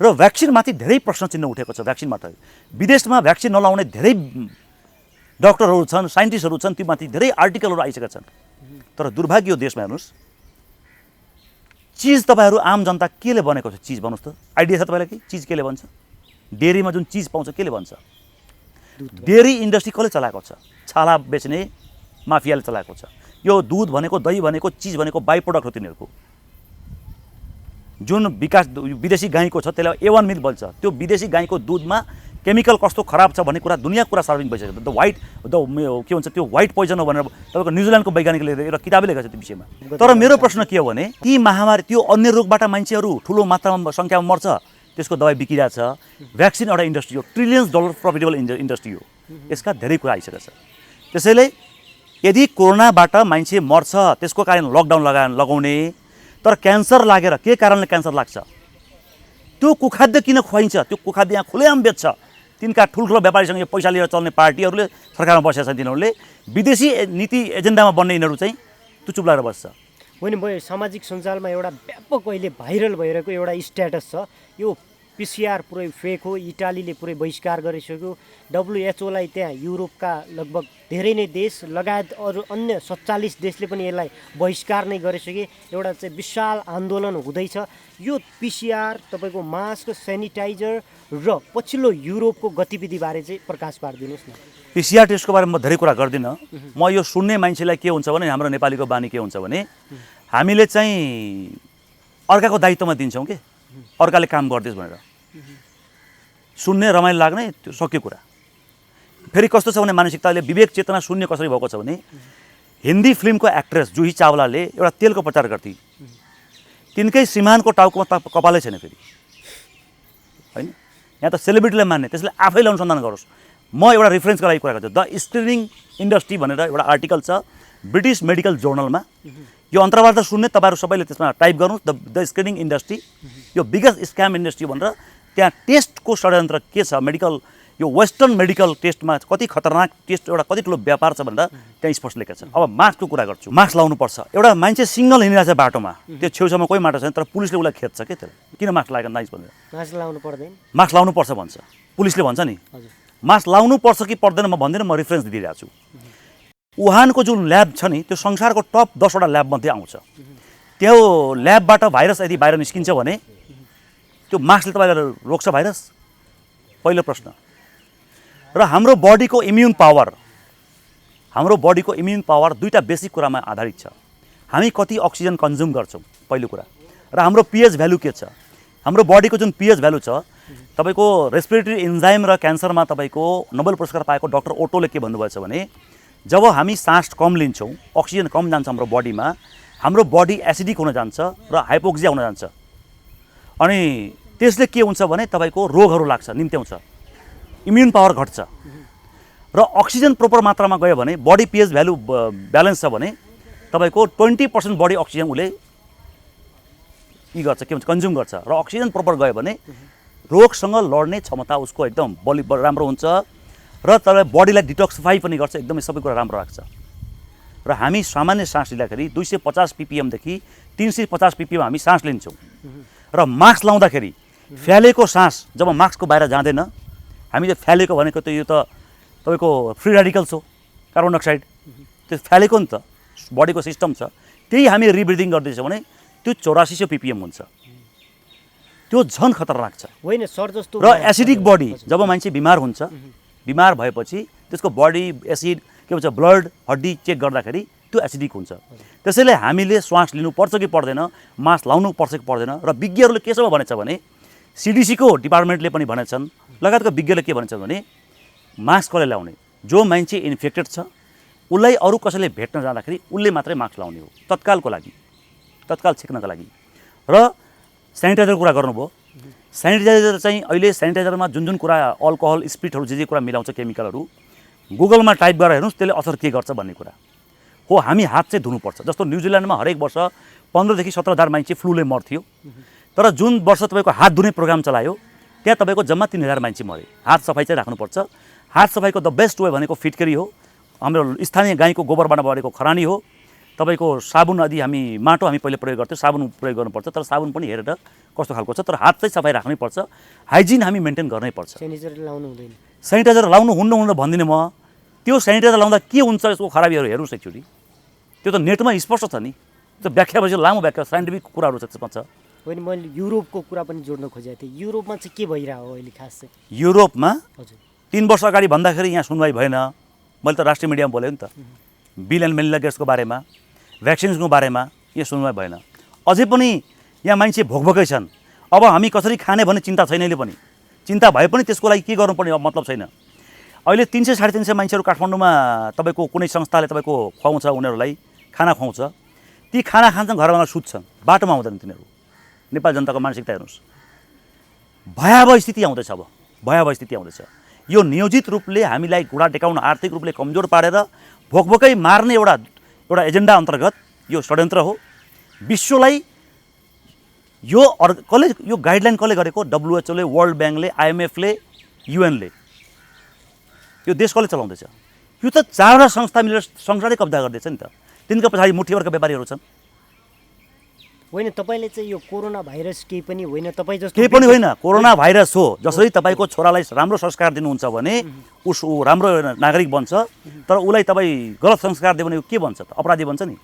र भ्याक्सिनमाथि धेरै प्रश्न चिन्ह उठेको छ। भ्याक्सिनबाट विदेशमा भ्याक्सिन नलाउने धेरै डक्टरहरू छन्, साइन्टिस्टहरू छन्, तीमाथि धेरै आर्टिकलहरू आइसकेका छन्। तर दुर्भाग्य देशमा हेर्नुहोस्, चिज तपाईँहरू आम जनता केले बनेको छ? चिज भन्नुहोस् त, आइडिया छ तपाईँलाई कि चिज केले बन्छ? डेरीमा जुन चिज पाउँछ केले बन्छ? डेरी इन्डस्ट्री कसले चलाएको छ? छाला बेच्ने माफियाले चलाएको छ। यो दुध भनेको, दही भनेको, चिज भनेको बाई प्रोडक्ट हो तिनीहरूको। जुन विदेशी गाईको छ त्यसलाई A1 मिल्क भन्छ। त्यो विदेशी गाईको दुधमा केमिकल कस्तो खराब छ भन्ने कुरा दुनियाँ कुरा सार्वजनिक भइसकेको छ। के भन्छ त्यो व्हाइट पोइजन हो भनेर तपाईँको न्युजिल्यान्डको वैज्ञानिकले एउटा किताबै लेखेको छ त्यो विषयमा। तर मेरो प्रश्न के हो भने ती महामारी, त्यो अन्य रोगबाट मान्छेहरू ठुलो मात्रामा सङ्ख्यामा मर्छ, त्यसको दबाई बिकिरहेछ। भ्याक्सिन एउटा इन्डस्ट्री हो, $ट्रिलियन्स प्रफिटेबल इन्डस्ट्री हो। यसका धेरै कुरा आइसकेको छ। त्यसैले यदि कोरोनाबाट मान्छे मर्छ त्यसको कारण लकडाउन लगाउने, तर क्यान्सर लागेर के कारणले क्यान्सर लाग्छ त्यो कुखाद्य किन खुवाइन्छ? त्यो कुखाद्य यहाँ खुलेआम बेच्छ। तिनका ठुल्ठुलो व्यापारीसँग यो पैसा लिएर चल्ने पार्टीहरूले सरकारमा बसेका छन्, तिनीहरूले विदेशी नीति एजेन्डामा बन्ने यिनीहरू चाहिँ त्यो चुप लागेर बस्छ। होइन, म सामाजिक सञ्जालमा एउटा व्यापक अहिले भाइरल भइरहेको एउटा स्ट्याटस छ, यो पिसिआर पुरै फेक हो, इटालीले पुरै बहिष्कार गरिसक्यो, WHO लाई त्यहाँ युरोपका लगभग धेरै नै देश लगायत अरू अन्य 47 देशले पनि यसलाई बहिष्कार नै गरिसके। एउटा चाहिँ विशाल आन्दोलन हुँदैछ। यो पिसिआर, तपाईँको मास्क, सेनिटाइजर र पछिल्लो युरोपको गतिविधिबारे चाहिँ प्रकाश पारिदिनुहोस् न। पिसिआर टेस्टको बारेमा म धेरै कुरा गर्दिनँ। म यो सुन्ने मान्छेलाई के हुन्छ भने, हाम्रो नेपालीको बानी के हुन्छ भने, हामीले चाहिँ अर्काको दायित्वमा दिन्छौँ कि अर्काले काम गरिदियोस् भनेर, सुन्ने रमाइलो लाग्ने, त्यो सक्यो कुरा। फेरि कस्तो छ भने मानसिकताले विवेक चेतना शून्य कसरी भएको छ भने, हिन्दी फिल्मको एक्ट्रेस जुही चावलाले एउटा तेलको प्रचार गर्थे, तिनकै श्रीमानको टाउकोमा कपालै छैन फेरि, होइन? यहाँ त सेलिब्रिटीलाई मान्ने, त्यसले आफैले अनुसन्धान गरोस्। म एउटा रेफरेन्स गराएको कुरा गर्छु, द स्क्रिनिङ इन्डस्ट्री भनेर एउटा आर्टिकल छ ब्रिटिस मेडिकल जर्नलमा। यो अन्तर्वार्ता सुन्ने तपाईँहरू सबैले त्यसमा टाइप गर्नुहोस्, द स्क्रिनिङ इन्डस्ट्री, यो बिगेस्ट स्क्याम इन्डस्ट्री भनेर। त्यहाँ टेस्टको षड्यन्त्र के छ, मेडिकल यो वेस्टर्न मेडिकल टेस्टमा कति खतरनाक टेस्ट, एउटा कति ठुलो व्यापार छ भनेर त्यहाँ स्पष्ट लेखेको छ। अब मास्कको कुरा गर्छु, मास्क लाउनुपर्छ। एउटा मान्छे सिङ्गल हिँडिरहेको छ बाटोमा, त्यो छेउछाउमा कोही माटो छैन, तर पुलिसले उसलाई खेद्छ के त्यसलाई, किन मास्क लागेको नाइस भनेर। मास्क लाउनु पर्दैन, मास्क लाउनुपर्छ भन्छ पुलिसले, भन्छ नि। मास्क लाउनुपर्छ कि पर्दैन म भन्दिनँ, म रेफरेन्स दिइरहेको छु। वुहानको जुन ल्याब छ नि, त्यो संसारको टप 10वटा ल्याबमध्ये आउँछ। त्यो ल्याबबाट भाइरस यदि बाहिर निस्किन्छ भने त्यो मास्कले तपाईँलाई रोक्छ भाइरस? पहिलो प्रश्न। र हाम्रो बडीको इम्युन पावर दुईटा बेसिक कुरामा आधारित छ। हामी कति अक्सिजन कन्ज्युम गर्छौँ पहिलो कुरा, र हाम्रो पिएच भ्यालु के छ। हाम्रो बडीको जुन पिएच भ्यालु छ, तपाईँको रेस्पिरेटरी इन्जाइम र क्यान्सरमा तपाईँको नोबेल पुरस्कार पाएको डाक्टर ओटोले के भन्नुभएछ भने, जब हामी सास कम लिन्छौँ, अक्सिजन कम जान्छ हाम्रो बडीमा, हाम्रो बडी एसिडिक हुन जान्छ र हाइपोक्सिया हुन जान्छ। अनि त्यसले के हुन्छ भने तपाईँको रोगहरू लाग्छ, निम्त्याउँछ, इम्युन पावर घट्छ। र अक्सिजन प्रोपर मात्रामा गयो भने, बडी पिएच भ्यालु ब्यालेन्स छ भने, तपाईँको 20% बडी अक्सिजन उसले गर्छ, के भन्छ, कन्ज्युम गर्छ। र अक्सिजन प्रोपर गयो भने रोगसँग लड्ने क्षमता उसको एकदम राम्रो हुन्छ, र तर बडीलाई डिटक्सिफाई पनि गर्छ, एकदमै सबै कुरा राम्रो राख्छ। र हामी सामान्य सास लिँदाखेरि 250 ppmदेखि 350 ppm हामी सास लिन्छौँ। र मास्क लाउँदाखेरि फ्यालेको सास जब मास्कको बाहिर जाँदैन, हामीले फ्यालेको भनेको त यो त तपाईँको फ्री रेडिकल्स हो, कार्बन डाइअक्साइड, त्यो फ्यालेको नि त बडीको सिस्टम छ। त्यही हामी रिब्रिदिङ गर्दैछौँ भने त्यो 8400 ppm हुन्छ, त्यो झन् खतरनाक छ। होइन सर, जस्तो र एसिडिक बडी जब मान्छे बिमार हुन्छ, बिमार भएपछि त्यसको बडी एसिड के भन्छ ब्लड हड्डी चेक गर्दाखेरि त्यो एसिडिक हुन्छ। त्यसैले हामीले श्वास लिनुपर्छ कि पर्दैन, मास्क लाउनुपर्छ कि पर्दैन। र विज्ञहरूले केसम्म भनेछ भने, CDC को डिपार्टमेन्टले पनि भनेछन्, लगायतका विज्ञले के भनेछन् भने, मास्क कसले लाउने, जो मान्छे इन्फेक्टेड छ उसलाई अरू कसैले भेट्न जाँदाखेरि उसले मात्रै मास्क लाउने हो, तत्कालको लागि, तत्काल छेक्नका लागि। र सेनिटाइजरको कुरा गर्नुभयो, सेनिटाइजर चाहिँ अहिले सेनिटाइजरमा जुन कुरा अल्कोहल स्पिरिटहरू जे कुरा मिलाउँछ केमिकलहरू, गुगलमा टाइप गरेर हेर्नुहोस् त्यसले असर के गर्छ भन्ने कुरा हो। हामी हात चाहिँ धुनुपर्छ। जस्तो न्युजिल्यान्डमा हरेक वर्ष 15,000 से 17,000 मान्छे फ्लूले मर्थ्यो, तर जुन वर्ष तपाईँको हात धुने प्रोग्राम चलायो त्यहाँ तपाईँको जम्मा 3,000 मान्छे मरे। हात सफाइ चाहिँ राख्नुपर्छ। हात सफाइको द बेस्ट वे भनेको फिटकरी हो, हाम्रो स्थानीय गाईको गोबरबाट बनेको खरानी हो। तपाईँको साबुन आदि हामी माटो हामी पहिले प्रयोग गर्थ्यौँ, साबुन प्रयोग गर्नुपर्छ, तर साबुन पनि हेरेर कस्तो खालको छ, तर हात चाहिँ सफाइ राख्नै पर्छ, हाइजिन हामी मेन्टेन गर्नै पर्छ। सेनिटाइजर लाउनु हुँदैन, सेनिटाइजर लाउनु हुन्न भन्दिनँ म। त्यो सेनिटाइजर लाउँदा के हुन्छ यसको खराबीहरू हेर्नुहोस् एकचोटि, त्यो त नेटमा स्पष्ट छ नि, त्यो व्याख्यापछि लामो व्याख्या साइन्टिफिक कुराहरू त्यसमा छ। होइन, मैले युरोपको कुरा पनि जोड्न खोजेको थिएँ। युरोपमा चाहिँ के भइरहेको हो अहिले खास चाहिँ? युरोपमा हजुर 3 वर्ष अगाडि भन्दाखेरि यहाँ सुनवाई भएन। मैले त राष्ट्रिय मिडियामा बोलेँ नि त, बिल एन्ड मेलिन्डा गेट्सको बारेमा, भ्याक्सिन्सको बारेमा यहाँ सुनवाई भएन। अझै पनि यहाँ मान्छे भोकभोकै छन्। अब हामी कसरी खाने भन्ने चिन्ता छैन अहिले पनि। चिन्ता भए पनि त्यसको लागि के गर्नुपर्ने अब मतलब छैन। अहिले 300-350 मान्छेहरू काठमाडौँमा तपाईँको कुनै संस्थाले तपाईँको खुवाउँछ, उनीहरूलाई खाना खुवाउँछ। ती खाना खान्छन्, घरमा सुत्छन्, बाटोमा आउँदैन तिनीहरू। नेपाली जनताको मानसिकता हेर्नुहोस्, भयावह स्थिति आउँदैछ। अब भयावह स्थिति आउँदैछ। यो नियोजित रूपले हामीलाई घुँडा टेकाउन, आर्थिक रूपले कमजोर पारेर भोकभोकै मार्ने एउटा एजेन्डा अन्तर्गत यो षड्यन्त्र हो। विश्वलाई यो गाइडलाइन कसले गरेको? WHO ले, वर्ल्ड ब्याङ्कले, IMF ले, UN ले। यो देश कसले चलाउँदैछ? यो त चारवटा संस्था मिलेर संसारै कब्जा गर्दैछ नि त। तिनका पछाडि मुठीभरका व्यापारीहरू छन्। होइन, तपाईँले चाहिँ यो कोरोना भाइरस केही पनि होइन, तपाईँ जस्तो केही पनि होइन, कोरोना भाइरस हो। जसरी तपाईँको छोरालाई राम्रो संस्कार दिनुहुन्छ भने ऊ राम्रो नागरिक बन्छ, तर उसलाई तपाईँ गलत संस्कार दियो भने के बन्छ त? अपराधी बन्छ नि।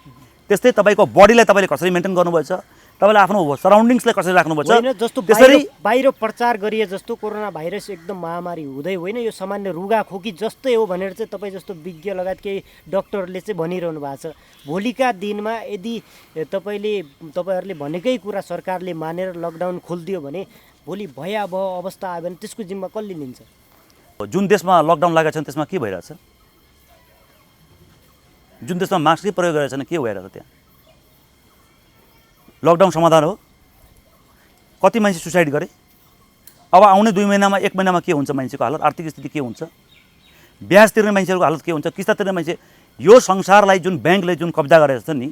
त्यस्तै तपाईँको बडीलाई तपाईँले कसरी मेन्टेन गर्नुभएछ, तपाईँले आफ्नो सराउन्डिङ्सलाई कसरी राख्नुभएछ, होइन जस्तो त्यसरी बाहिर प्रचार गरिए जस्तो कोरोना भाइरस एकदम महामारी हुँदै होइन, यो सामान्य रुगाखोकी जस्तै हो भनेर चाहिँ तपाईँ जस्तो विज्ञ लगायत केही डक्टरले चाहिँ भनिरहनु भएको छ। भोलिका दिनमा यदि तपाईँहरूले भनेकै कुरा सरकारले मानेर लकडाउन खोलिदियो भने भोलि भयावह अवस्था आयो भने त्यसको जिम्मा कसले लिन्छ? जुन देशमा लकडाउन लागेको छ त्यसमा के भइरहेछ? जुन देशमा मास्कै प्रयोग गरेको छैन के भइरहेछ त्यहाँ? लकडाउन समाधान हो? कति मान्छे सुसाइड गरे? अब आउने 2 महिनामा 1 महिनामा के हुन्छ मान्छेको हालत, आर्थिक स्थिति के हुन्छ, ब्याज तिर्ने मान्छेहरूको हालत के हुन्छ, किस्ता तिर्ने मान्छे। यो संसारलाई जुन ब्याङ्कले जुन कब्जा गरेको छ नि,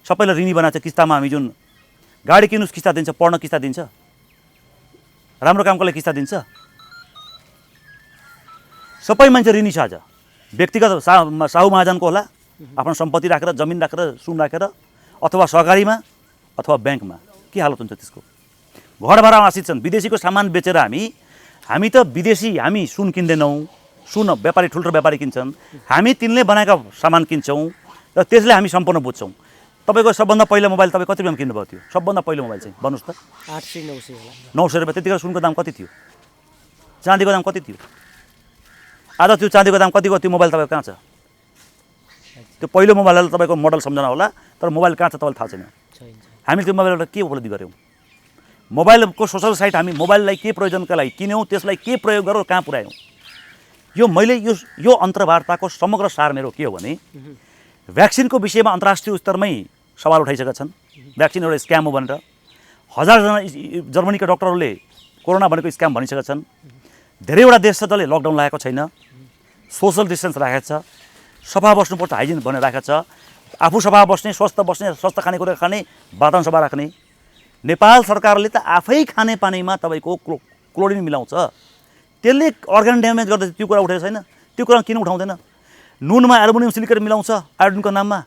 सबैलाई ऋणी बनाएको छ। किस्तामा हामी जुन गाडी किन्नुस् किस्ता दिन्छ, पढ्न किस्ता दिन्छ, राम्रो काम कसले किस्ता दिन्छ? सबै मान्छे ऋणी छ आज। व्यक्तिगत साहु महाजनको होला, आफ्नो सम्पत्ति राखेर, जमिन राखेर, सुन राखेर, अथवा सहकारीमा अथवा ब्याङ्कमा। के हालत हुन्छ त्यसको? घर भाडामा आश्रित छन्। विदेशीको सामान बेचेर हामी त विदेशी हामी सुन किन्दैनौँ, सुन व्यापारी ठुल्ठुलो व्यापारी किन्छन्, हामी तिनले बनाएका सामान किन्छौँ र त्यसले हामी सम्पूर्ण बुझ्छौँ। तपाईँको सबभन्दा पहिलो मोबाइल तपाईँ कति रुपियाँमा किन्नुभएको थियो? सबभन्दा पहिलो मोबाइल चाहिँ भन्नुहोस् त? 800-900 होला। 900 रुपियाँ। त्यतिखेर सुनको दाम कति थियो? चाँदीको दाम कति थियो? आज त्यो चाँदीको दाम कतिको? त्यो मोबाइल तपाईँको कहाँ छ? त्यो पहिलो मोबाइललाई तपाईँको मोडल सम्झना होला, तर मोबाइल कहाँ छ तपाईँलाई थाहा छैन। हामीले त्यो मोबाइलबाट के उपलब्धि गऱ्यौँ? मोबाइलको सोसल साइट हामी मोबाइललाई के प्रयोजनका लागि किन्यौँ, त्यसलाई के प्रयोग गरौँ, कहाँ पुर्यायौँ? मैले यो अन्तर्वार्ताको समग्र सार मेरो के हो भने, भ्याक्सिनको विषयमा अन्तर्राष्ट्रिय स्तरमै सवाल उठाइसकेका छन्। भ्याक्सिन एउटा स्क्याम हो भनेर 1000जना जर्मनीका डक्टरहरूले कोरोना भनेको स्क्याम भनिसकेका छन्। धेरैवटा देश छ जसले लकडाउन लगाएको छैन, सोसल डिस्टेन्स राखेको छ, सफा बस्नुपर्छ, हाइजिन भनेर राखेको छ, आफू सफा बस्ने, स्वस्थ खानेकुरा खाने, वातावरण सफा राख्ने। नेपाल सरकारले त आफै खानेपानीमा तपाईँको क्लोरिन मिलाउँछ, त्यसले अर्गान ड्यामेज गर्दैछ। त्यो कुरा उठेको छैन? त्यो कुरा किन उठाउँदैन? नुनमा एल्युमिनियम सिलिकेट मिलाउँछ आयोडिनको नाममा,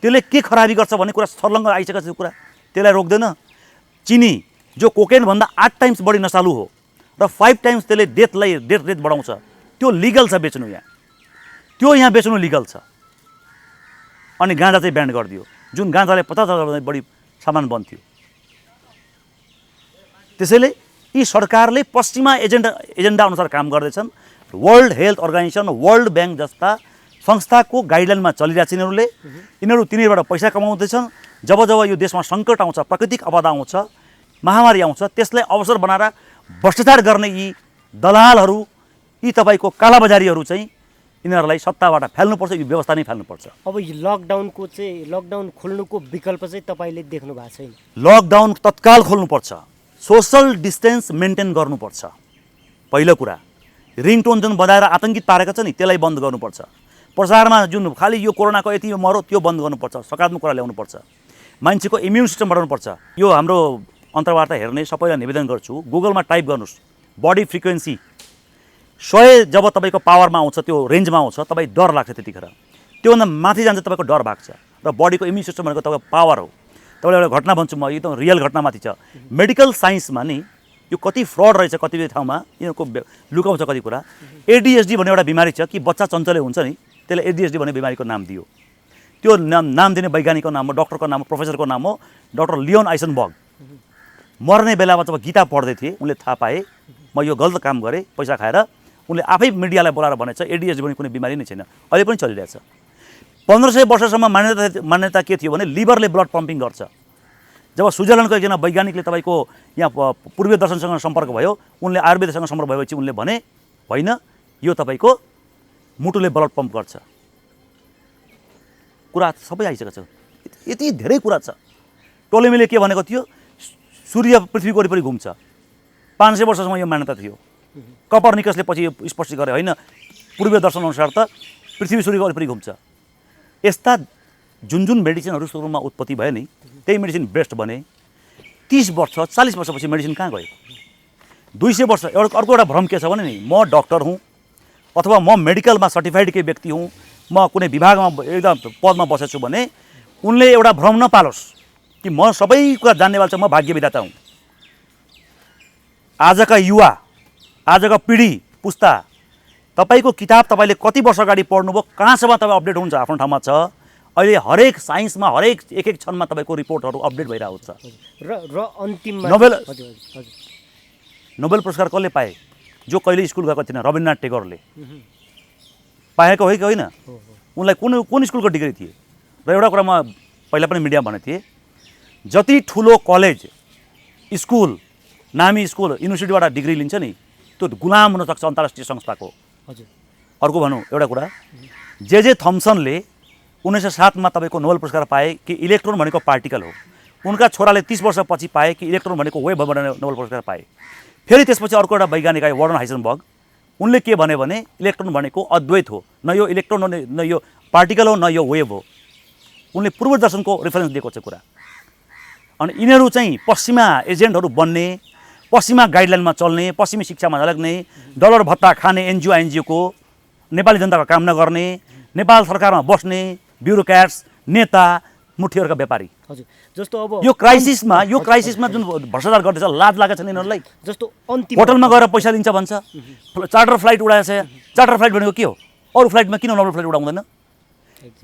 त्यसले के खराबी गर्छ भन्ने कुरा सर्लङ्ग आइसकेको छ। त्यो कुरा त्यसलाई रोक्दैन। चिनी जो कोकेनभन्दा 8 टाइम्स बढी नसालु हो र 5 टाइम्स त्यसले डेथ रेट बढाउँछ, त्यो लिगल छ बेच्नु यहाँ, त्यो यहाँ बेच्नु लिगल छ। अनि गाँजा चाहिँ ब्यान्ड गरिदियो, जुन गाँजाले 50,000 बढी सामान बन्थ्यो। त्यसैले यी सरकारले पश्चिमा एजेन्डा अनुसार काम गर्दैछन्। World health organization, world bank जस्ता संस्थाको गाइडलाइनमा चलिरहेछ यिनीहरू तिनीहरूबाट पैसा कमाउँदैछन्। जब यो देशमा सङ्कट आउँछ, प्राकृतिक आपदा आउँछ, महामारी आउँछ, त्यसलाई अवसर बनाएर भ्रष्टाचार गर्ने यी दलालहरू, यी तपाईँको कालाबजारीहरू चाहिँ यिनीहरूलाई सत्ताबाट फाल्नुपर्छ, यो व्यवस्था नै फाल्नुपर्छ। अब लकडाउन खोल्नुको विकल्प चाहिँ तपाईँले देख्नु भएको छैन? लकडाउन तत्काल खोल्नुपर्छ, सोसल डिस्टेन्स मेन्टेन गर्नुपर्छ। पहिलो कुरा, रिङटोन जुन बजाएर आतङ्कित पारेको छ नि त्यसलाई बन्द गर्नुपर्छ। प्रचारमा जुन खालि यो कोरोनाको यति मरो त्यो बन्द गर्नुपर्छ, सकारात्मक कुरा ल्याउनुपर्छ। मान्छेको इम्युन सिस्टम बढाउनुपर्छ। यो हाम्रो अन्तर्वार्ता हेर्ने सबैलाई निवेदन गर्छु, गुगलमा टाइप गर्नुहोस् बडी फ्रिक्वेन्सी 100 जब तपाईँको पावरमा आउँछ, त्यो रेन्जमा आउँछ, तपाईँ डर लाग्छ। त्यतिखेर त्योभन्दा माथि जान्छ तपाईँको डर भाग्छ। र बडीको इम्युन सिस्टम भनेको तपाईँको पावर हो। तपाईँलाई एउटा घटना भन्छु म, एकदम रियल घटनामाथि छ। मेडिकल साइन्समा नि यो कति फ्रड रहेछ, कति ठाउँमा यिनीहरूको लुकाउँछ कति कुरा। एडिएचडी भन्ने एउटा बिमारी छ कि बच्चा चञ्चले हुन्छ नि, त्यसले एडिएचडी भन्ने बिमारीको नाम दियो। त्यो नाम दिने वैज्ञानिकको नाम हो, डक्टरको नाम हो, प्रोफेसरको नाम हो डक्टर लियोन आइसनबर्ग। मर्ने बेलामा जब गीता पढ्दै थिए उनले थाहा पाए म यो गलत काम गरेँ पैसा खाएर, उनले आफै मिडियालाई बोलाएर भनेछ एडिएचडी भन्ने कुनै बिमारी नै छैन, अहिले पनि चलिरहेछ। 1500 वर्षसम्म मान्यता के थियो भने लिभरले ब्लड पम्पिङ गर्छ। जब स्विजरल्यान्डको एकजना वैज्ञानिकले तपाईँको यहाँ पूर्वीय दर्शनसँग सम्पर्क भयो, उनले आयुर्वेदसँग सम्पर्क भएपछि उनले भने होइन, यो तपाईँको मुटुले ब्लड पम्प गर्छ। कुरा सबै आइसकेको छ, यति धेरै कुरा छ। टोलेमीले के भनेको थियो, सूर्य पृथ्वीको वरिपरि घुम्छ। 500 वर्षसम्म यो मान्यता थियो। कपर्निकसले पछि स्पष्ट गरे होइन, पूर्वीय दर्शन अनुसार त पृथ्वी सूर्यको वरिपरि घुम्छ। यस्ता जुन जुन मेडिसिनहरू सुरुमा उत्पत्ति भयो नि त्यही मेडिसिन बेस्ट बने 30 वर्ष 40 वर्षपछि मेडिसिन कहाँ गयो 200 वर्ष अर्को एउटा भ्रम के छ भने नि म डक्टर हुँ अथवा म मेडिकलमा सर्टिफाइड केही व्यक्ति हुँ म कुनै विभागमा एकदम पदमा बसेछु भने उनले एउटा भ्रम नपालोस् कि म सबै कुरा जान्नेवाला छु म भाग्य विधाता हुँ। आजका युवा आजका पिँढी पुस्ता तपाईको किताब तपाईले कति वर्ष अगाडि पढ्नुभयो कहाँसम्म तपाईँ अपडेट हुन्छ आफ्नो ठाउँमा छ। अहिले हरेक साइन्समा हरेक एक क्षणमा तपाईको रिपोर्टहरू अपडेट भइरहेको छ। र अन्तिममा नोबेल पुरस्कार कसले पाए जो कहिले स्कुल गएको थिएन रविन्द्रनाथ टेगोरले पाएको हो कि होइन उनलाई कुन स्कुलको डिग्री थिए र एउटा कुरा म पहिला पनि मिडियामा भनेको थिएँ जति ठुलो कलेज स्कुल नामी स्कुल युनिभर्सिटीबाट डिग्री लिन्छ नि त्यो गुलाम हुन सक्छ अन्तर्राष्ट्रिय संस्थाको। हजुर अर्को भनौँ एउटा कुरा जे थम्सनले 1907 मा तपाईको नोबेल पुरस्कार पाए कि इलेक्ट्रोन भनेको पार्टिकल हो उनका छोराले 30 वर्षपछि पाए कि इलेक्ट्रोन भनेको वेभ भनेर नोबेल पुरस्कार पाए। फेरि त्यसपछि अर्को एउटा वैज्ञानिक आए वर्नर हाइसेनबर्ग उनले के भने इलेक्ट्रोन भनेको अद्वैत हो न यो इलेक्ट्रोन हो न यो पार्टिकल हो न यो वेभ हो। उनले पूर्व दर्शनको रेफरेन्स दिएको छ कुरा। अनि यिनीहरू चाहिँ पश्चिमा एजेन्टहरू बन्ने पश्चिमा गाइडलाइनमा चल्ने पश्चिमी शिक्षामा झलक्ने डलर भत्ता खाने एनजिओको नेपाली जनताको काम नगर्ने नेपाल सरकारमा बस्ने ब्युरोक्राट्स नेता मुठीहरूका व्यापारी। हजुर जस्तो अब यो क्राइसिसमा जुन भ्रष्टाचार गर्दैछ लाज लागेको छ नि यिनीहरूलाई। जस्तो अन्तिम होटलमा गएर पैसा लिन्छ भन्छ चार्टर फ्लाइट उडाएछ चार्टर फ्लाइट भनेको के हो अरू फ्लाइटमा किन नर्मल फ्लाइट उडाउँदैन।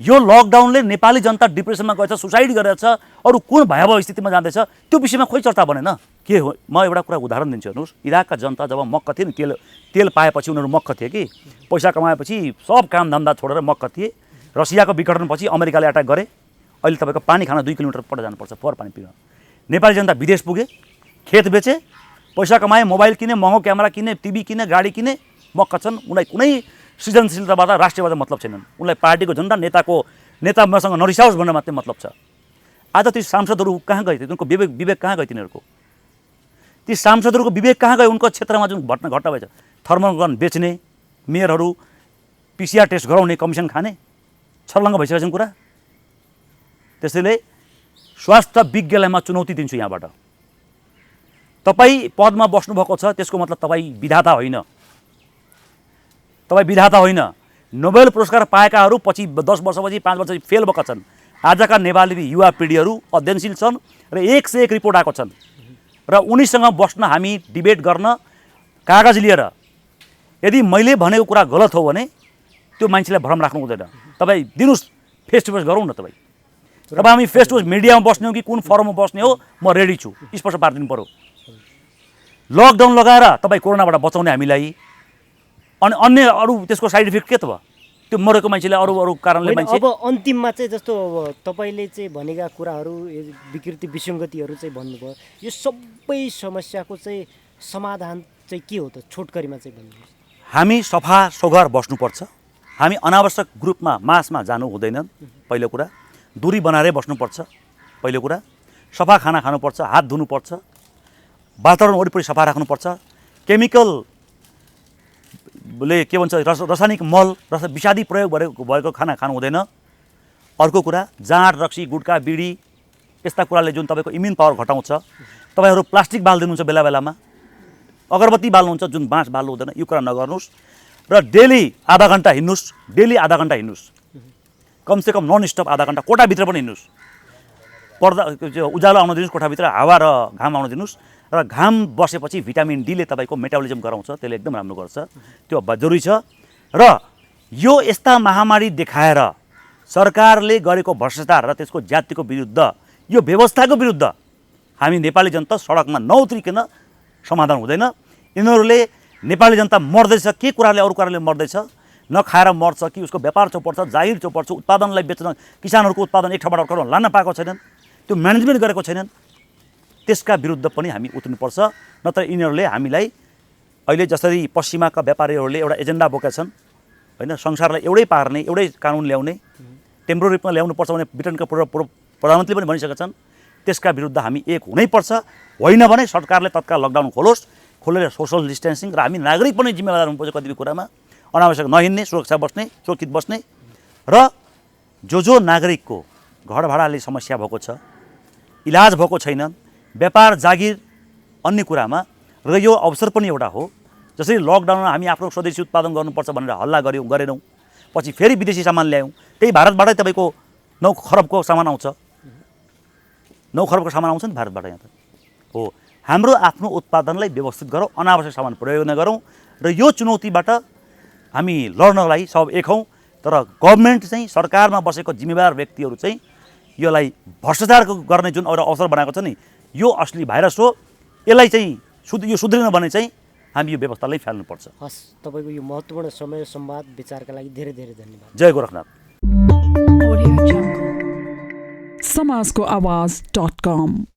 यो लकडाउनले नेपाली जनता डिप्रेसनमा गएछ सुसाइड गरेछ अरू कुन भयावह स्थितिमा जाँदैछ त्यो विषयमा खोइ चर्चा बनेन के हो। म एउटा कुरा उदाहरण दिन्छु हेर्नुहोस् इराकका जनता जब मक्क थिए नि तेल पाएपछि उनीहरू मक्क थिए कि पैसा कमाएपछि सब काम धन्दा छोडेर मक्क थिए। रसियाको विघटनपछि अमेरिकाले अट्याक गरे अहिले तपाईँको पानी खान 2 किलोमिटर पर जानुपर्छ फोहोर पानी पिउन। नेपाली जनता विदेश पुगे खेत बेचे पैसा कमाए मोबाइल किने महँगो क्यामेरा किने टिभी किने गाडी किने मक्क छन्। उनलाई कुनै सृजनशीलताबाट राष्ट्रियवाद मतलब छैनन्। उनलाई पार्टीको झन्डा नेता मसँग नरिसाओस् भन्ने मात्रै मतलब छ। आज ती सांसदहरू कहाँ गए उनको विवेक कहाँ गए तिनीहरूको ती सांसदहरूको विवेक कहाँ गए उनको क्षेत्रमा जुन घटना भएछ थर्मल गन बेच्ने मेयरहरू पिसिआर टेस्ट गराउने कमिसन खाने छर्लङ्ग भइसकेको छ कुरा। त्यसैले स्वास्थ्य विज्ञलाई चुनौती दिन्छु यहाँबाट तपाईँ पदमा बस्नुभएको छ त्यसको मतलब तपाईँ विधाता होइन नोबेल पुरस्कार पाएकाहरू पछि 10 वर्षपछि 5 वर्षपछि फेल भएका छन्। आजका नेपाली युवा पिँढीहरू अध्ययनशील छन् र 1 से 1 रिपोर्ट आएको छन् र उनीसँग बस्न हामी डिबेट गर्न कागज लिएर यदि मैले भनेको कुरा गलत हो भने त्यो मान्छेलाई भ्रम राख्नु हुँदैन। तपाईँ दिनुस् फेस टु फेस गरौँ न। तपाईँ हामी फेस टु फेस मिडियामा बस्ने हो कि कुन फरममा बस्ने हो म रेडी छु स्पष्ट पारिदिनु पर्यो। लकडाउन लगाएर तपाईँ कोरोनाबाट बचाउने हामीलाई अनि अन्य अरू त्यसको साइड इफेक्ट के त भयो त्यो मरेको मान्छेले अरू कारणले मान्छे। अब अन्तिममा चाहिँ जस्तो तपाईँले चाहिँ भनेका कुराहरू विकृति विसङ्गतिहरू चाहिँ भन्नुभयो यो सबै समस्याको चाहिँ समाधान चाहिँ के हो त छोटकरीमा चाहिँ भन्नुहोस्। हामी सफा सोघर बस्नुपर्छ। हामी अनावश्यक ग्रुपमा मासमा जानु हुँदैन। पहिलो कुरा दूरी बनाएरै बस्नुपर्छ। पहिलो कुरा सफा खाना खानुपर्छ हात धुनुपर्छ वातावरण वरिपरि सफा राख्नुपर्छ। केमिकलले के भन्छ रासायनिक मल विषादी प्रयोग भएको खाना खानु हुँदैन। अर्को कुरा जाँड रक्सी गुटखा बिडी यस्ता कुराले जुन तपाईँको इम्युन पावर घटाउँछ। तपाईँहरू प्लास्टिक बाल्दिनुहुन्छ बेला बेलामा अगरबत्ती बाल्नुहुन्छ जुन बाँस बाल्नु हुँदैन यो कुरा नगर्नुहोस् र डेली आधा घन्टा हिँड्नुहोस् कमसेकम नन स्टप आधा घन्टा कोठाभित्र पनि हिँड्नुहोस्। पर्दा उज्यालो आउन दिनुहोस् कोठाभित्र हावा र घाम आउन दिनुहोस् र घाम बसेपछि भिटामिन डीले तपाईँको मेटाबोलिजम गराउँछ त्यसले एकदम राम्रो गर्छ त्यो जरुरी छ। र यो यस्ता महामारी देखाएर सरकारले गरेको भ्रष्टाचार र त्यसको जातिको विरुद्ध यो व्यवस्थाको विरुद्ध हामी नेपाली जनता सडकमा नउत्रिकन समाधान हुँदैन। यिनीहरूले नेपाली जनता मर्दैछ के कुराले अरू कुराले मर्दैछ नखाएर मर्छ कि उसको व्यापार चौपड्छ जागिर चौपड्छ उत्पादनलाई बेच्न किसानहरूको उत्पादन एक ठाउँबाट अर्को लान पाएको छैनन् त्यो म्यानेजमेन्ट गरेको छैनन्। त्यसका विरुद्ध पनि हामी उत्रिनुपर्छ नत्र यिनीहरूले हामीलाई अहिले जसरी पश्चिमाका व्यापारीहरूले एउटा एजेन्डा बोकेका छन् होइन संसारलाई एउटै पार्ने एउटै कानुन ल्याउने टेम्पोररी रूपमा ल्याउनुपर्छ भने ब्रिटेनका प्रधानमन्त्री पनि भनिसकेका छन्। त्यसका विरुद्ध हामी एक हुनैपर्छ। होइन भने सरकारले तत्काल लकडाउन खोलेर सोसल डिस्टेन्सिङ र हामी नागरिक पनि जिम्मेवार हुनुपर्छ कतिपय कुरामा अनावश्यक नहिँड्ने सुरक्षित बस्ने र जो नागरिकको घर भाडाले समस्या भएको छ, इलाज भएको छैन, व्यापार जागिर अन्य कुरामा, र यो अवसर पनि एउटा हो। जसरी लकडाउनमा हामी आफ्नो स्वदेशी उत्पादन गर्नुपर्छ भनेर हल्ला गरेनौँ, पछि फेरि विदेशी सामान ल्यायौँ, त्यही भारतबाटै तपाईँको 9 खरबको सामान आउँछ, 9 खरबको सामान आउँछ नि भारतबाट यहाँ त हो। हाम्रो आफ्नो उत्पादनलाई व्यवस्थित गरौँ, अनावश्यक सामान प्रयोग नगरौँ, र यो चुनौतीबाट हामी लड्नलाई सब एक हौँ। तर गभर्मेन्ट चाहिँ, सरकारमा बसेको जिम्मेवार व्यक्तिहरू चाहिँ यसलाई भ्रष्टाचार गर्ने जुन एउटा अवसर बनाएको छ नि, यो असली भाइरस हो। यसलाई चाहिँ यो सुध्रिन भने चाहिँ हामी यो व्यवस्थालाई फ्याल्नुपर्छ। हस्, तपाईँको यो महत्त्वपूर्ण समय संवाद विचारका लागि धेरै धेरै धन्यवाद। जय गोरखनाथ। समाजको आवाज.com